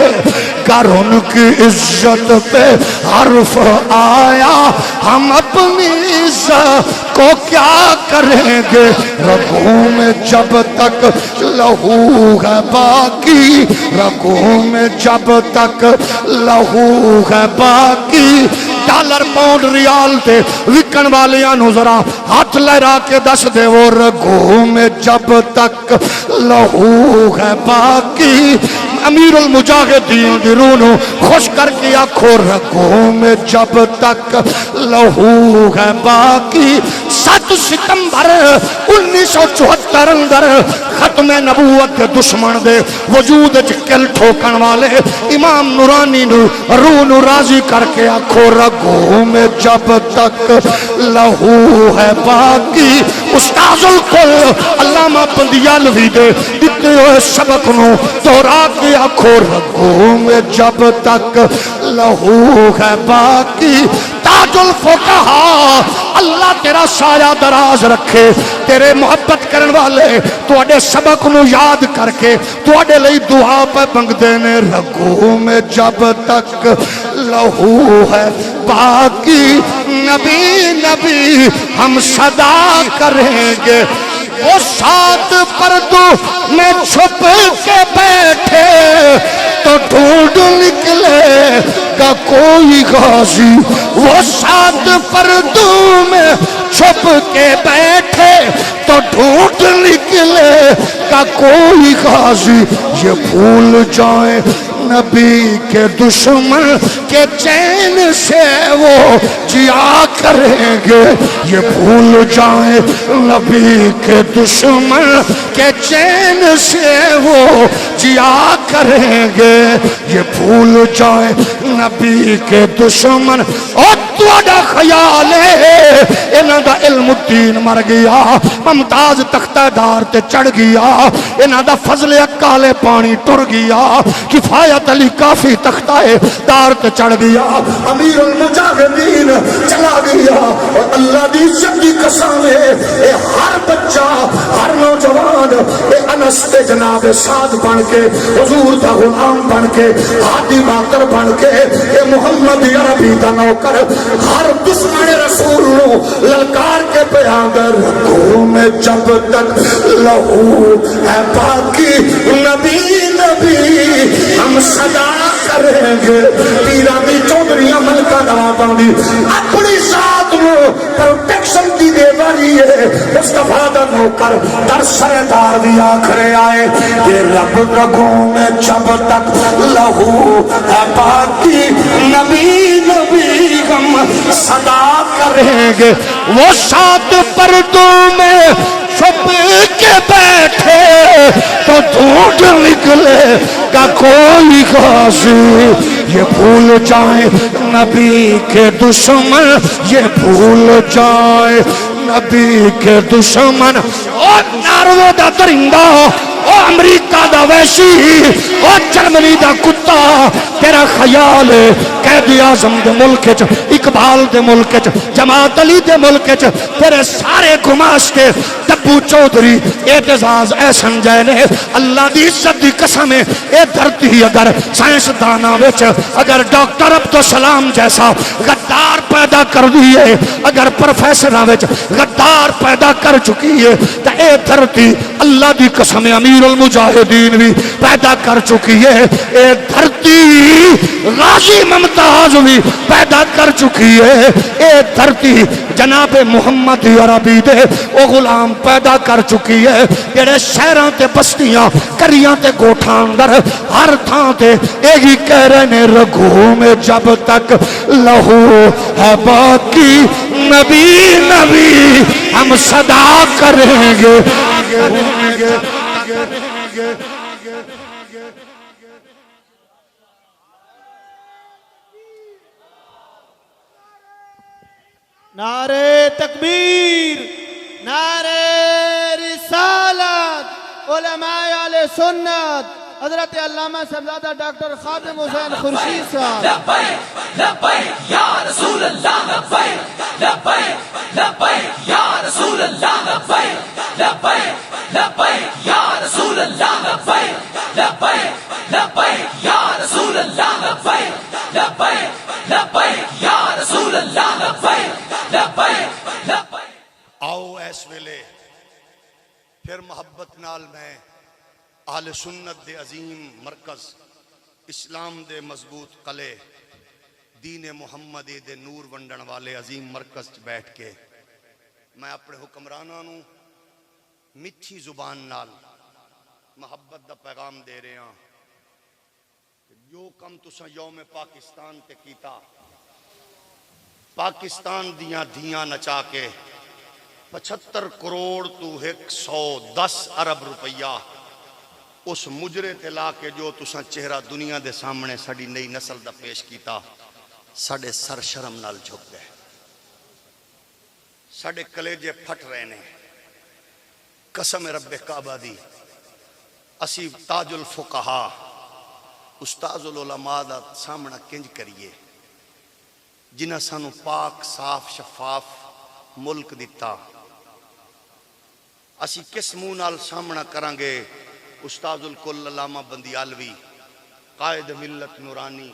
کر ان کی عزت پہ حرف آیا ہم اپنی عزت کو کیا کریں گے، رگوں میں جب تک لہو ہے باقی، رگوں میں جب تک لہو ہے باقی، ڈالر پاؤنڈ ریال تے وکن والیاں نو ذرا ہاتھ لہرا کے دس دے وہ، رگوں میں جب تک لہو ہے باقی، امیر المجاہدین دی روح نو خوش کر کے آکھو، رگوں میں جب تک لہو ہے باقی۔ 7 ستمبر 1974 اندر ختم نبوت کے دشمن دے وجود وچ کل ٹھوکن والے امام نورانی نو روح نو راضی کر کے آکھو، رگوں میں جب تک لہو ہے باقی۔ استاذ الکل علامہ بندیالوی دے دتے ہوئے سبق نو دہرا کے آکھو، رگوں میں جب تک لہو ہے باقی۔ تاج الفقہا اللہ تیرا سایہ دراز رکھے، تیرے محبت کرن والے تواڈے سبق نو یاد کر کے تواڈے لئی دعا پہ منگدے نے، رگوں میں جب تک لہو ہے باقی، نبی نبی ہم صدا کریں گے۔ وہ 7 پردوں میں چھپ کے بیٹھے تو ڈھونڈ نکلے گا کوئی غازی، وہ 7 پردوں میں چھپ کے بیٹھے تو ڈھونڈ نکلے گا کوئی غازی، یہ بھول جائیں نبی کے دشمن کے چین سے وہ جیا کریں گے، یہ بھول جائیں نبی کے دشمن کے چین سے وہ جیا کریں گے، یہ بھول جائیں نبی کے دشمن اور تہاڈا خیال ہے انہاں دا علم الدین مر گیا، ممتاز تختہ دار تے چڑھ گیا، انہاں دا فضل کالے پانی ٹر گیا، کفایت علی کافی تختہ دار تے چڑھ گیا، امیر المجاہدین چلا گیا، اور اللہ دی عزت دی قسم ہے اے ہر بچہ ہر نوجوان اے انس تے جناب سعد بن کے حضور دا غلام بن کے ہادی ماتر بن کے اے محمد عربی دا نوکر ہر دشمن رسول نو للکار کے پیاگر رکھوں میں جب تک لہو ہے باقی نبی نبی ہم صدا کریں گے پیرا بھی چودھریاں ملکہ نواباں دی اپنی ذات نو پروٹیکشن دی دے باری ہے مصطفیٰ دا نوکر در سردار دی آخرے آئے کہ رب رگوں میں جب تک لہو ہے باقی نبی نبی ہم صدا کریں گے وہ سات پردوں میں چھپ کے بیٹھے تو ڈھونڈ نکلے گا کوئی غازی یہ بھول جائیں نبی کے دشمن یہ بھول جائیں نبی کے دشمن اور نارو دا درندہ او امریکہ دا ویشی او جرمنی دا کتا تیرا خیال ہے قائد اعظم دے ملک چ اقبال دے ملک چ جماعت علی دے ملک چ تیرے سارے گماشتے دبو چودھری اعتزاز احسن جے نے اللہ دی عزت دی قسم ہے اے دھرتی اگر سائنس دانا وچ اگر ڈاکٹر عبدالسلام جیسا غدار پیدا کر دیئے اگر پروفیسراں وچ غدار پیدا کر چکی ہے تے اے دھرتی اللہ دی قسم امیر المجاہدین بھی پیدا کر چکی ہے اے دھرتی غازی ممتاز بھی پیدا کر چکی ہے اے دھرتی جناب محمد عربی دے او غلام پیدا کر چکی ہے جڑے شہراں تے بستیاں کریاں تے گوٹھاں اندر ہر تھاں تے ایہی کہہ رہے نے رگوں میں جب تک لہو ہے باقی نبی نبی ہم صدا کریں گے نعرے تکبیر، نعرے رسالت، علماء اہل سنت حضرت علامہ صاحبزادہ ڈاکٹر خادم حسین خورشید صاحب. لبیک لبیک یا رسول اللہ لبیک لبیک لبیک یا رسول اللہ لبیک لبیک لبیک یا رسول اللہ لبیک لبیک لبیک یا رسول اللہ لبیک لبیک لبیک یا رسول اللہ لبیک لبیک لبیک. آؤ اس ویلے پھر محبت نال میں اہل سنت دے عظیم مرکز اسلام دے مضبوط قلعے دین محمدی دے نور ونڈن والے عظیم مرکز چ بیٹھ کے میں اپنے حکمراناں نوں میٹھی زبان نال محبت دا پیغام دے رہے ہاں. جو کم تساں یوم پاکستان تے کیتا پاکستان دیاں دھیاں نچا کے 75 کروڑ تو 110 ارب روپیہ اس مجرے تے لا کے جو تساں چہرہ دنیا دے سامنے ساڑی نئی نسل دا پیش کیتا ساڑے سر شرم نال جھک گئے ساڑے کلیجے پھٹ رہے نے. قسم رب کعبہ دی اسی تاج الفقہا استاذ العلماء دا سامنا کنج کریے جنہ سانو پاک صاف شفاف ملک دیتا اسی کس منہ نال سامنا کرانگے استاذ الکل علامہ بندیالوی قائد ملت نورانی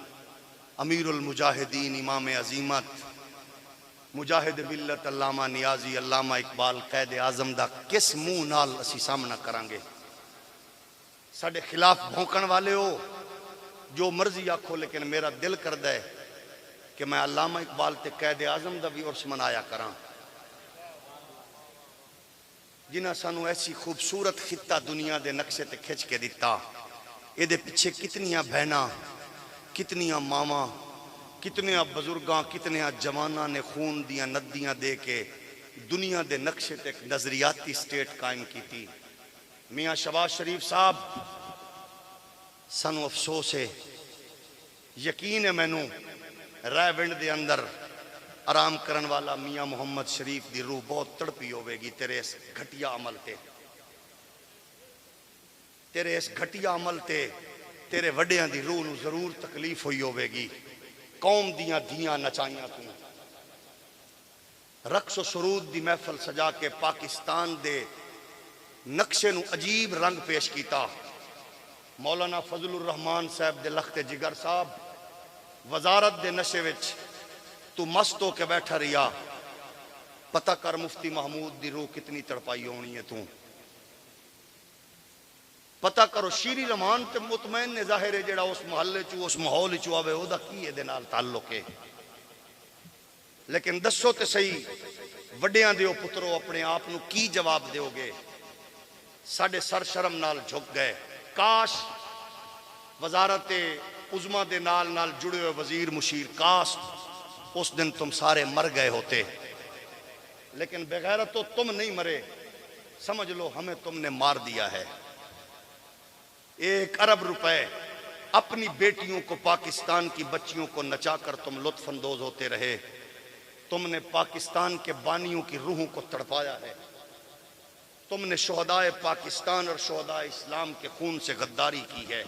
امیر المجاہدین امام عظیمت مجاہد ملت علامہ نیازی علامہ اقبال قائد اعظم دا کس منہ نال اسی سامنا کرانگے. ساڑے خلاف بھونکن والے ہو جو مرضی آکھو لیکن میرا دل کردہ ہے کہ میں علامہ اقبال تے قائد اعظم دا بھی عرس منایا کران جنہ سانو ایسی خوبصورت خطہ دنیا دے نقشے تے کھچ کے دیتا. اے دے پیچھے کتنیاں بہناں کتنیاں ماما کتنیاں بزرگاں کتنیاں جواناں نے خون دیاں ندیاں دے کے دنیا دے نقشے تے ایک نظریاتی سٹیٹ قائم کی تھی. میاں شہباز شریف صاحب سانو افسوس ہے یقین ہے مینوں رائے ونڈ دے اندر آرام کرن والا میاں محمد شریف دی روح بہت تڑپی ہوئے گی تیرے اس گھٹیا عمل تے، تیرے اس گھٹیا عمل تے تیرے وڈیاں دی روح نو ضرور تکلیف ہوئی ہوئے گی۔ قوم دیاں دھیاں نچائیاں تو، رقص و سرود دی محفل سجا کے پاکستان دے نقشے نو عجیب رنگ پیش کیتا۔ مولانا فضل الرحمان صاحب دے لخت جگر صاحب وزارت دے نشے وچ تو مست ہو کے بیٹھا رہیا، پتہ کر مفتی محمود دی روح کتنی تڑپائی ہونی ہے تو، پتہ کرو شیری رحمان تے مطمئن نے ظاہر ہے جڑا اس محلے چو اس ماحول چو آوے او دا کی ہے دے نال تعلق ہے، لیکن دسو تے صحیح وڈیاں دیو پترو اپنے آپ نو کی جواب دیو گے؟ ساڑھے سر شرم نال جھک گئے۔ کاش وزارت عظمیٰ دے نال جڑے ہوئے وزیر مشیر کاش اس دن تم سارے مر گئے ہوتے، لیکن بغیرتو تم نہیں مرے، سمجھ لو ہمیں تم نے مار دیا ہے۔ 1 ارب روپے اپنی بیٹیوں کو پاکستان کی بچیوں کو نچا کر تم لطف اندوز ہوتے رہے، تم نے پاکستان کے بانیوں کی روحوں کو تڑپایا ہے، تم نے شہدائے پاکستان اور شہدائے اسلام کے خون سے غداری کی ہے۔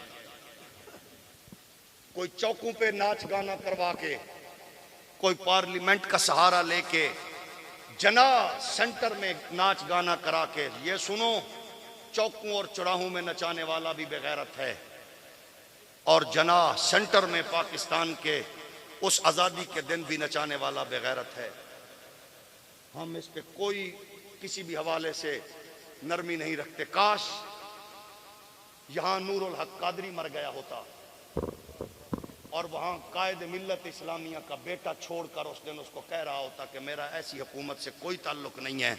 کوئی چوکوں پہ ناچ گانا کروا کے، کوئی پارلیمنٹ کا سہارا لے کے، جنا سینٹر میں ناچ گانا کرا کے، یہ سنو چوکوں اور چوراہوں میں نچانے والا بھی بغیرت ہے، اور جنا سینٹر میں پاکستان کے اس آزادی کے دن بھی نچانے والا بغیرت ہے۔ ہم اس پہ کوئی کسی بھی حوالے سے نرمی نہیں رکھتے۔ کاش یہاں نور الحق قادری مر گیا ہوتا اور وہاں قائد ملت اسلامیہ کا بیٹا چھوڑ کر اس دن اس کو کہہ رہا ہوتا کہ میرا ایسی حکومت سے کوئی تعلق نہیں ہے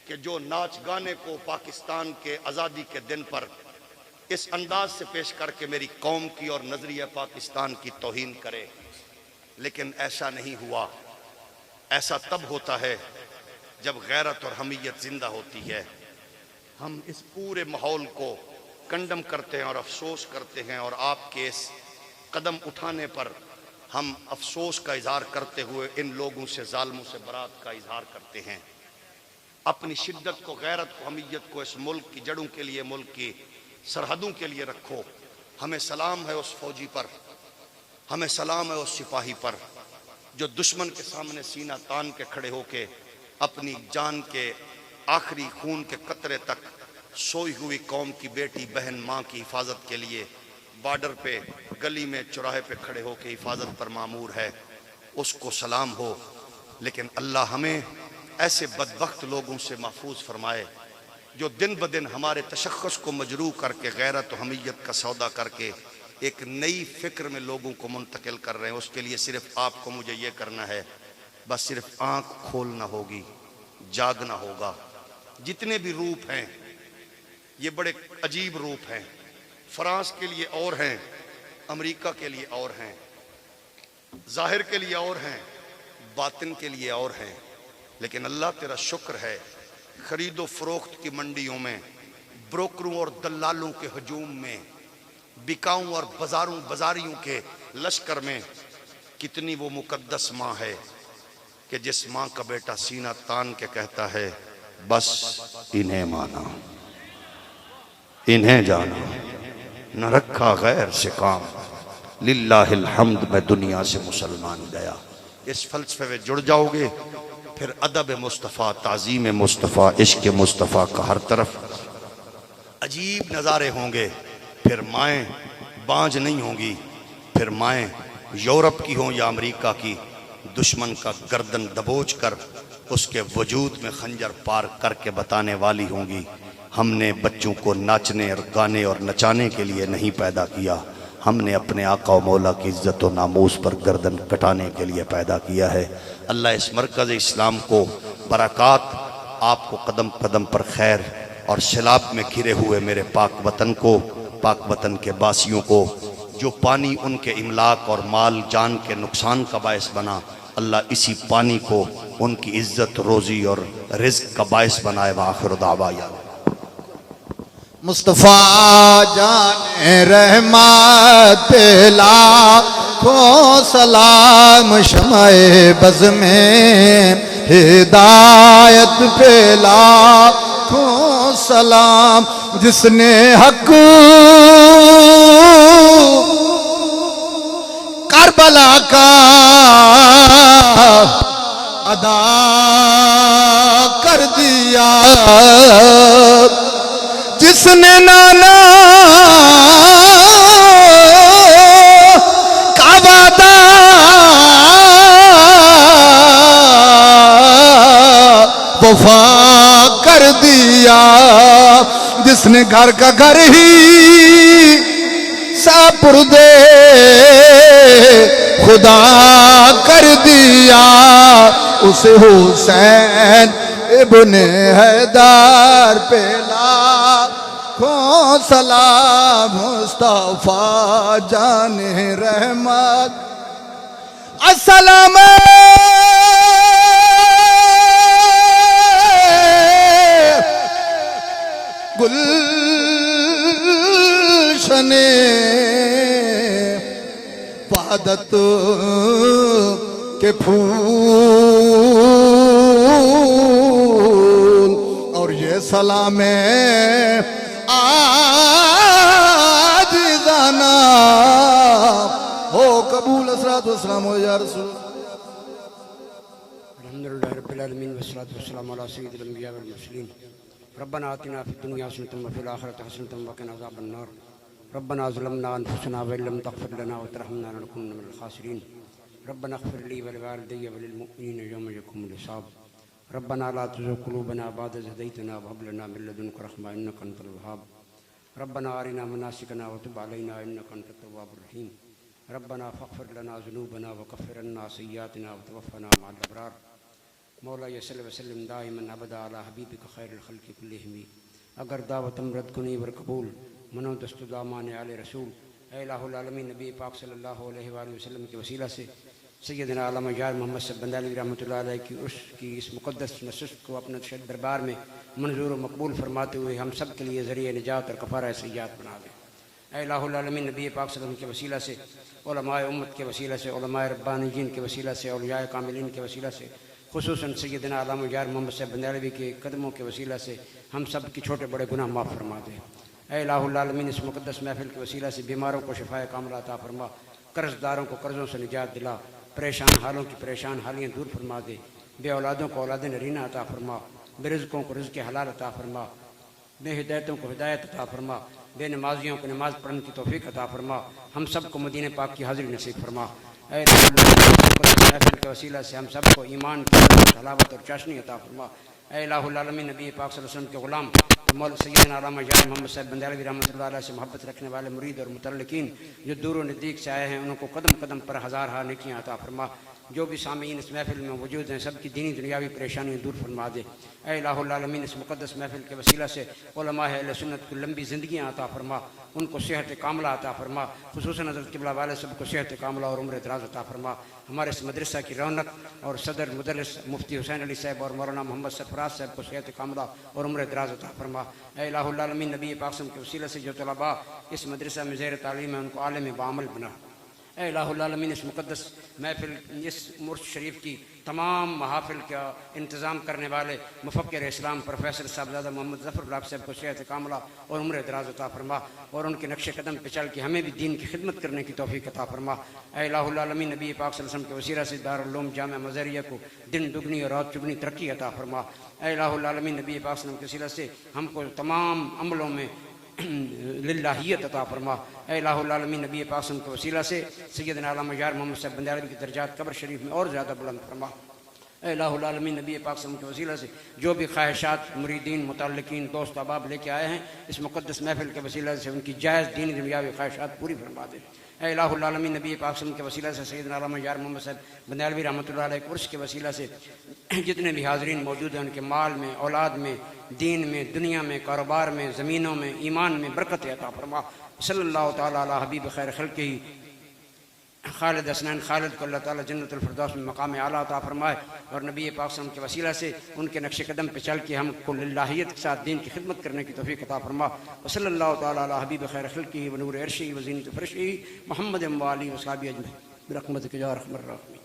کہ جو ناچ گانے کو پاکستان کے آزادی کے دن پر اس انداز سے پیش کر کے میری قوم کی اور نظریہ پاکستان کی توہین کرے، لیکن ایسا نہیں ہوا۔ ایسا تب ہوتا ہے جب غیرت اور حمیت زندہ ہوتی ہے۔ ہم اس پورے ماحول کو کنڈم کرتے ہیں اور افسوس کرتے ہیں، اور آپ کے اس قدم اٹھانے پر ہم افسوس کا اظہار کرتے ہوئے ان لوگوں سے ظالموں سے برات کا اظہار کرتے ہیں۔ اپنی شدت کو، غیرت کو، حمیت کو اس ملک کی جڑوں کے لیے، ملک کی سرحدوں کے لیے رکھو۔ ہمیں سلام ہے اس فوجی پر، ہمیں سلام ہے اس سپاہی پر جو دشمن کے سامنے سینہ تان کے کھڑے ہو کے اپنی جان کے آخری خون کے قطرے تک سوئی ہوئی قوم کی بیٹی بہن ماں کی حفاظت کے لیے بارڈر پہ، گلی میں، چوراہے پہ کھڑے ہو کے حفاظت پر مامور ہے، اس کو سلام ہو۔ لیکن اللہ ہمیں ایسے بدبخت لوگوں سے محفوظ فرمائے جو دن بدن ہمارے تشخص کو مجروح کر کے غیرت و حمیت کا سودا کر کے ایک نئی فکر میں لوگوں کو منتقل کر رہے ہیں۔ اس کے لیے صرف آپ کو مجھے یہ کرنا ہے، بس صرف آنکھ کھولنا ہوگی، جاگنا ہوگا۔ جتنے بھی روپ ہیں یہ بڑے عجیب روپ ہیں، فرانس کے لیے اور ہیں، امریکہ کے لیے اور ہیں، ظاہر کے لیے اور ہیں، باطن کے لیے اور ہیں، لیکن اللہ تیرا شکر ہے خرید و فروخت کی منڈیوں میں، بروکروں اور دلالوں کے ہجوم میں، بکاؤں اور بازاریوں کے لشکر میں کتنی وہ مقدس ماں ہے کہ جس ماں کا بیٹا سینہ تان کے کہتا ہے بس انہیں مانا، انہیں جانا، نہ رکھا غیر سے کام، للہ الحمد میں دنیا سے مسلمان گیا۔ اس فلسفے میں جڑ جاؤ گے، پھر ادب مصطفیٰ، تعظیم مصطفیٰ، عشق مصطفیٰ کا ہر طرف عجیب نظارے ہوں گے۔ پھر مائیں بانج نہیں ہوں گی، پھر مائیں یورپ کی ہوں یا امریکہ کی، دشمن کا گردن دبوچ کر اس کے وجود میں خنجر پار کر کے بتانے والی ہوں گی ہم نے بچوں کو ناچنے اور گانے اور نچانے کے لیے نہیں پیدا کیا، ہم نے اپنے آقا و مولا کی عزت و ناموس پر گردن کٹانے کے لیے پیدا کیا ہے۔ اللہ اس مرکز اسلام کو برکات، آپ کو قدم قدم پر خیر اور سیلاب میں گھرے ہوئے میرے پاک وطن کو، پاک وطن کے باسیوں کو، جو پانی ان کے املاک اور مال جان کے نقصان کا باعث بنا، اللہ اسی پانی کو ان کی عزت، روزی اور رزق کا باعث بنائے۔ وآخر دعوانا مصطفیٰ جان رحمت لا لاکھوں سلام شمع بز میں ہدایت پہ لاکھوں سلام جس نے حق کربلا کا ادا کر دیا جس نے نانا کا وعدہ وفا کر دیا جس نے گھر کا گھر ہی سپردے خدا کر دیا اسے حسین ابن حیدر پہ لاکھوں سلام مصطفیٰ جان رحمت السلام گلشن وحدت کے پھول اور یہ سلام عاجزانہ ہو قبول الصلاۃ والسلام یا رسول الحمدللہ رب العالمین والصلاۃ والسلام علی سید الانبیاء والمرسلین ربنا آتنا فی الدنیا حسنۃ وفی الآخرۃ حسنۃ وقنا عذاب النار ربنا ظلمنا انفسنا وان لم تغفر لنا وترحمنا لنكن من الخاسرین ربنا اغفر لي ولوالدي وللمؤمنين يوم يقوم الحساب ربنا لا تزغ قلوبنا بعد إذ هديتنا وهب لنا من لدنك رحمة إنك أنت الوهاب ربنا أرنا مناسكنا وتب علينا إنك أنت التواب الرحيم ربنا فاغفر لنا ذنوبنا وكفر عنا سيئاتنا وتوفنا مع الأبرار مولاي صل وسلم دائما أبدا على حبيبك خير الخلق كلهم اگر دعوت امرد کنی ور قبول منو دست دامان علی رسول اے الہ العالمین نبی پاک صلی اللہ علیہ وآلہ وسلم کے وسیلہ سے سیدنا علامہ جار محمد صاحب بندالی رحمۃ اللہ علیہ کی اس مقدس نشست کو اپنے شد دربار میں منظور و مقبول فرماتے ہوئے ہم سب کے لیے ذریعہ نجات اور کفارہ سیئات بنا دے اے الہ العالمین نبی پاک صلی اللہ علیہ وسلم کے وسیلہ سے علماء امت کے وسیلہ سے علماء ربانیین کے وسیلہ سے اولیاء کاملین کے وسیلہ سے خصوصاً سیدنا علامہ جار محمد صاحب بندالی کے قدموں کے وسیلہ سے ہم سب کی چھوٹے بڑے گناہ معاف فرما دے اے الہ العالمین اس مقدس محفل کے وسیلہ سے بیماروں کو شفاء کاملہ عطا فرما قرض داروں کو قرضوں سے نجات دلا پریشان حالوں کی پریشان حالیاں دور فرما دے بے اولادوں کو اولاد نرینہ عطا فرما بے رزقوں کو رزق حلال عطا فرما بے ہدایتوں کو ہدایت عطا فرما بے نمازیوں کو نماز پڑھنے کی توفیق عطا فرما ہم سب کو مدینہ پاک کی حاضری نصیب فرما اے الہ العالمین محفل کے وسیلہ سے ہم سب کو ایمان کی حلاوت اور چاشنی عطا فرما اے الہ العالمین نبی پاک صلی اللہ علیہ وسلم کے غلام مولا سیدنا علامہ جار محمد صاحب بندیالوی رحمۃ اللہ علیہ سے محبت رکھنے والے مرید اور متعلقین جو دور و نزدیک سے آئے ہیں انہوں کو قدم قدم پر ہزار ہا نیکیاں عطا فرما جو بھی سامعین اس محفل میں موجود ہیں سب کی دینی دنیاوی پریشانیاں دور فرما دے اے الہ العالمین اس مقدس محفل کے وسیلہ سے علماء اہل سنت کو لمبی زندگیاں عطا فرما ان کو صحت کاملہ عطا فرما خصوصاً حضرت قبلہ والے سب کو صحت کاملہ اور عمر دراز عطا فرما ہمارے اس مدرسہ کی رونق اور صدر مدرس مفتی حسین علی صاحب اور مولانا محمد سرفراز صاحب کو صحت کاملہ اور عمر دراز عطا فرما اے الہ العالمین نبی پاک صلی اللہ علیہ وسلم کے وسیلہ سے جو طلباء اس مدرسہ میں زیر تعلیم ہے ان کو عالم بعمل بنا اے الہ العالمین اس مقدس محفل اس مرش شریف کی تمام محافل کا انتظام کرنے والے مفکر اسلام پروفیسر صاحبزادہ محمد ظفر اللہ صاحب کو صحت کاملہ اور عمر دراز عطا فرما اور ان کے نقش قدم پہ چل کے ہمیں بھی دین کی خدمت کرنے کی توفیق عطا فرما اے الہ العالمین نبی پاک صلی اللہ علیہ وسلم کے وسیلہ سے دارالعلوم جامعہ مظہریہ کو دن دگنی اور رات چگنی ترقی عطا فرما اے الہ العالمین نبی پاک صلی اللہ علیہ وسلم کے وسیلہ سے ہم کو تمام عملوں میں للہیت عطا فرما اے الہ العالمین نبی پاک صلی اللہ علیہ وسلم کے وسیلہ سے سیدنا علامہ جار محمد صاحب بندیالوی کی درجات قبر شریف میں اور زیادہ بلند فرما اے الہ العالمین نبی پاک صلی اللہ علیہ وسلم کے وسیلہ سے جو بھی خواہشات مریدین متعلقین دوست احباب لے کے آئے ہیں اس مقدس محفل کے وسیلہ سے ان کی جائز دینی دنیاوی خواہشات پوری فرما دے اے الہ العالمین نبی پاک صلی اللہ علیہ وسلم کے وسیلہ سے سیدنا علامہ جار محمد صاحب بندیالوی رحمۃ اللہ علیہ عرس کے وسیلہ سے جتنے بھی حاضرین موجود ہیں ان کے مال میں اولاد میں دین میں دنیا میں کاروبار میں زمینوں میں ایمان میں برکت عطا فرما صلی اللہ تعالیٰ علی حبیب خیر خلقہ خالد حسنین خالد کو اللہ تعالیٰ جنت الفردوس میں مقام اعلیٰ عطا فرمائے، اور نبی پاک صلی اللہ علیہ وسلم کے وسیلہ سے ان کے نقش قدم پہ چل کے ہم کو للہیت کے ساتھ دین کی خدمت کرنے کی توفیق عطا فرما۔ وصلی اللہ تعالیٰ علی حبیب خیر خلقہ ونور عرشہ وزینۃ فرشہ محمد و آلہ و صحبہ اجمعین برحمتک یا ارحم الراحمین۔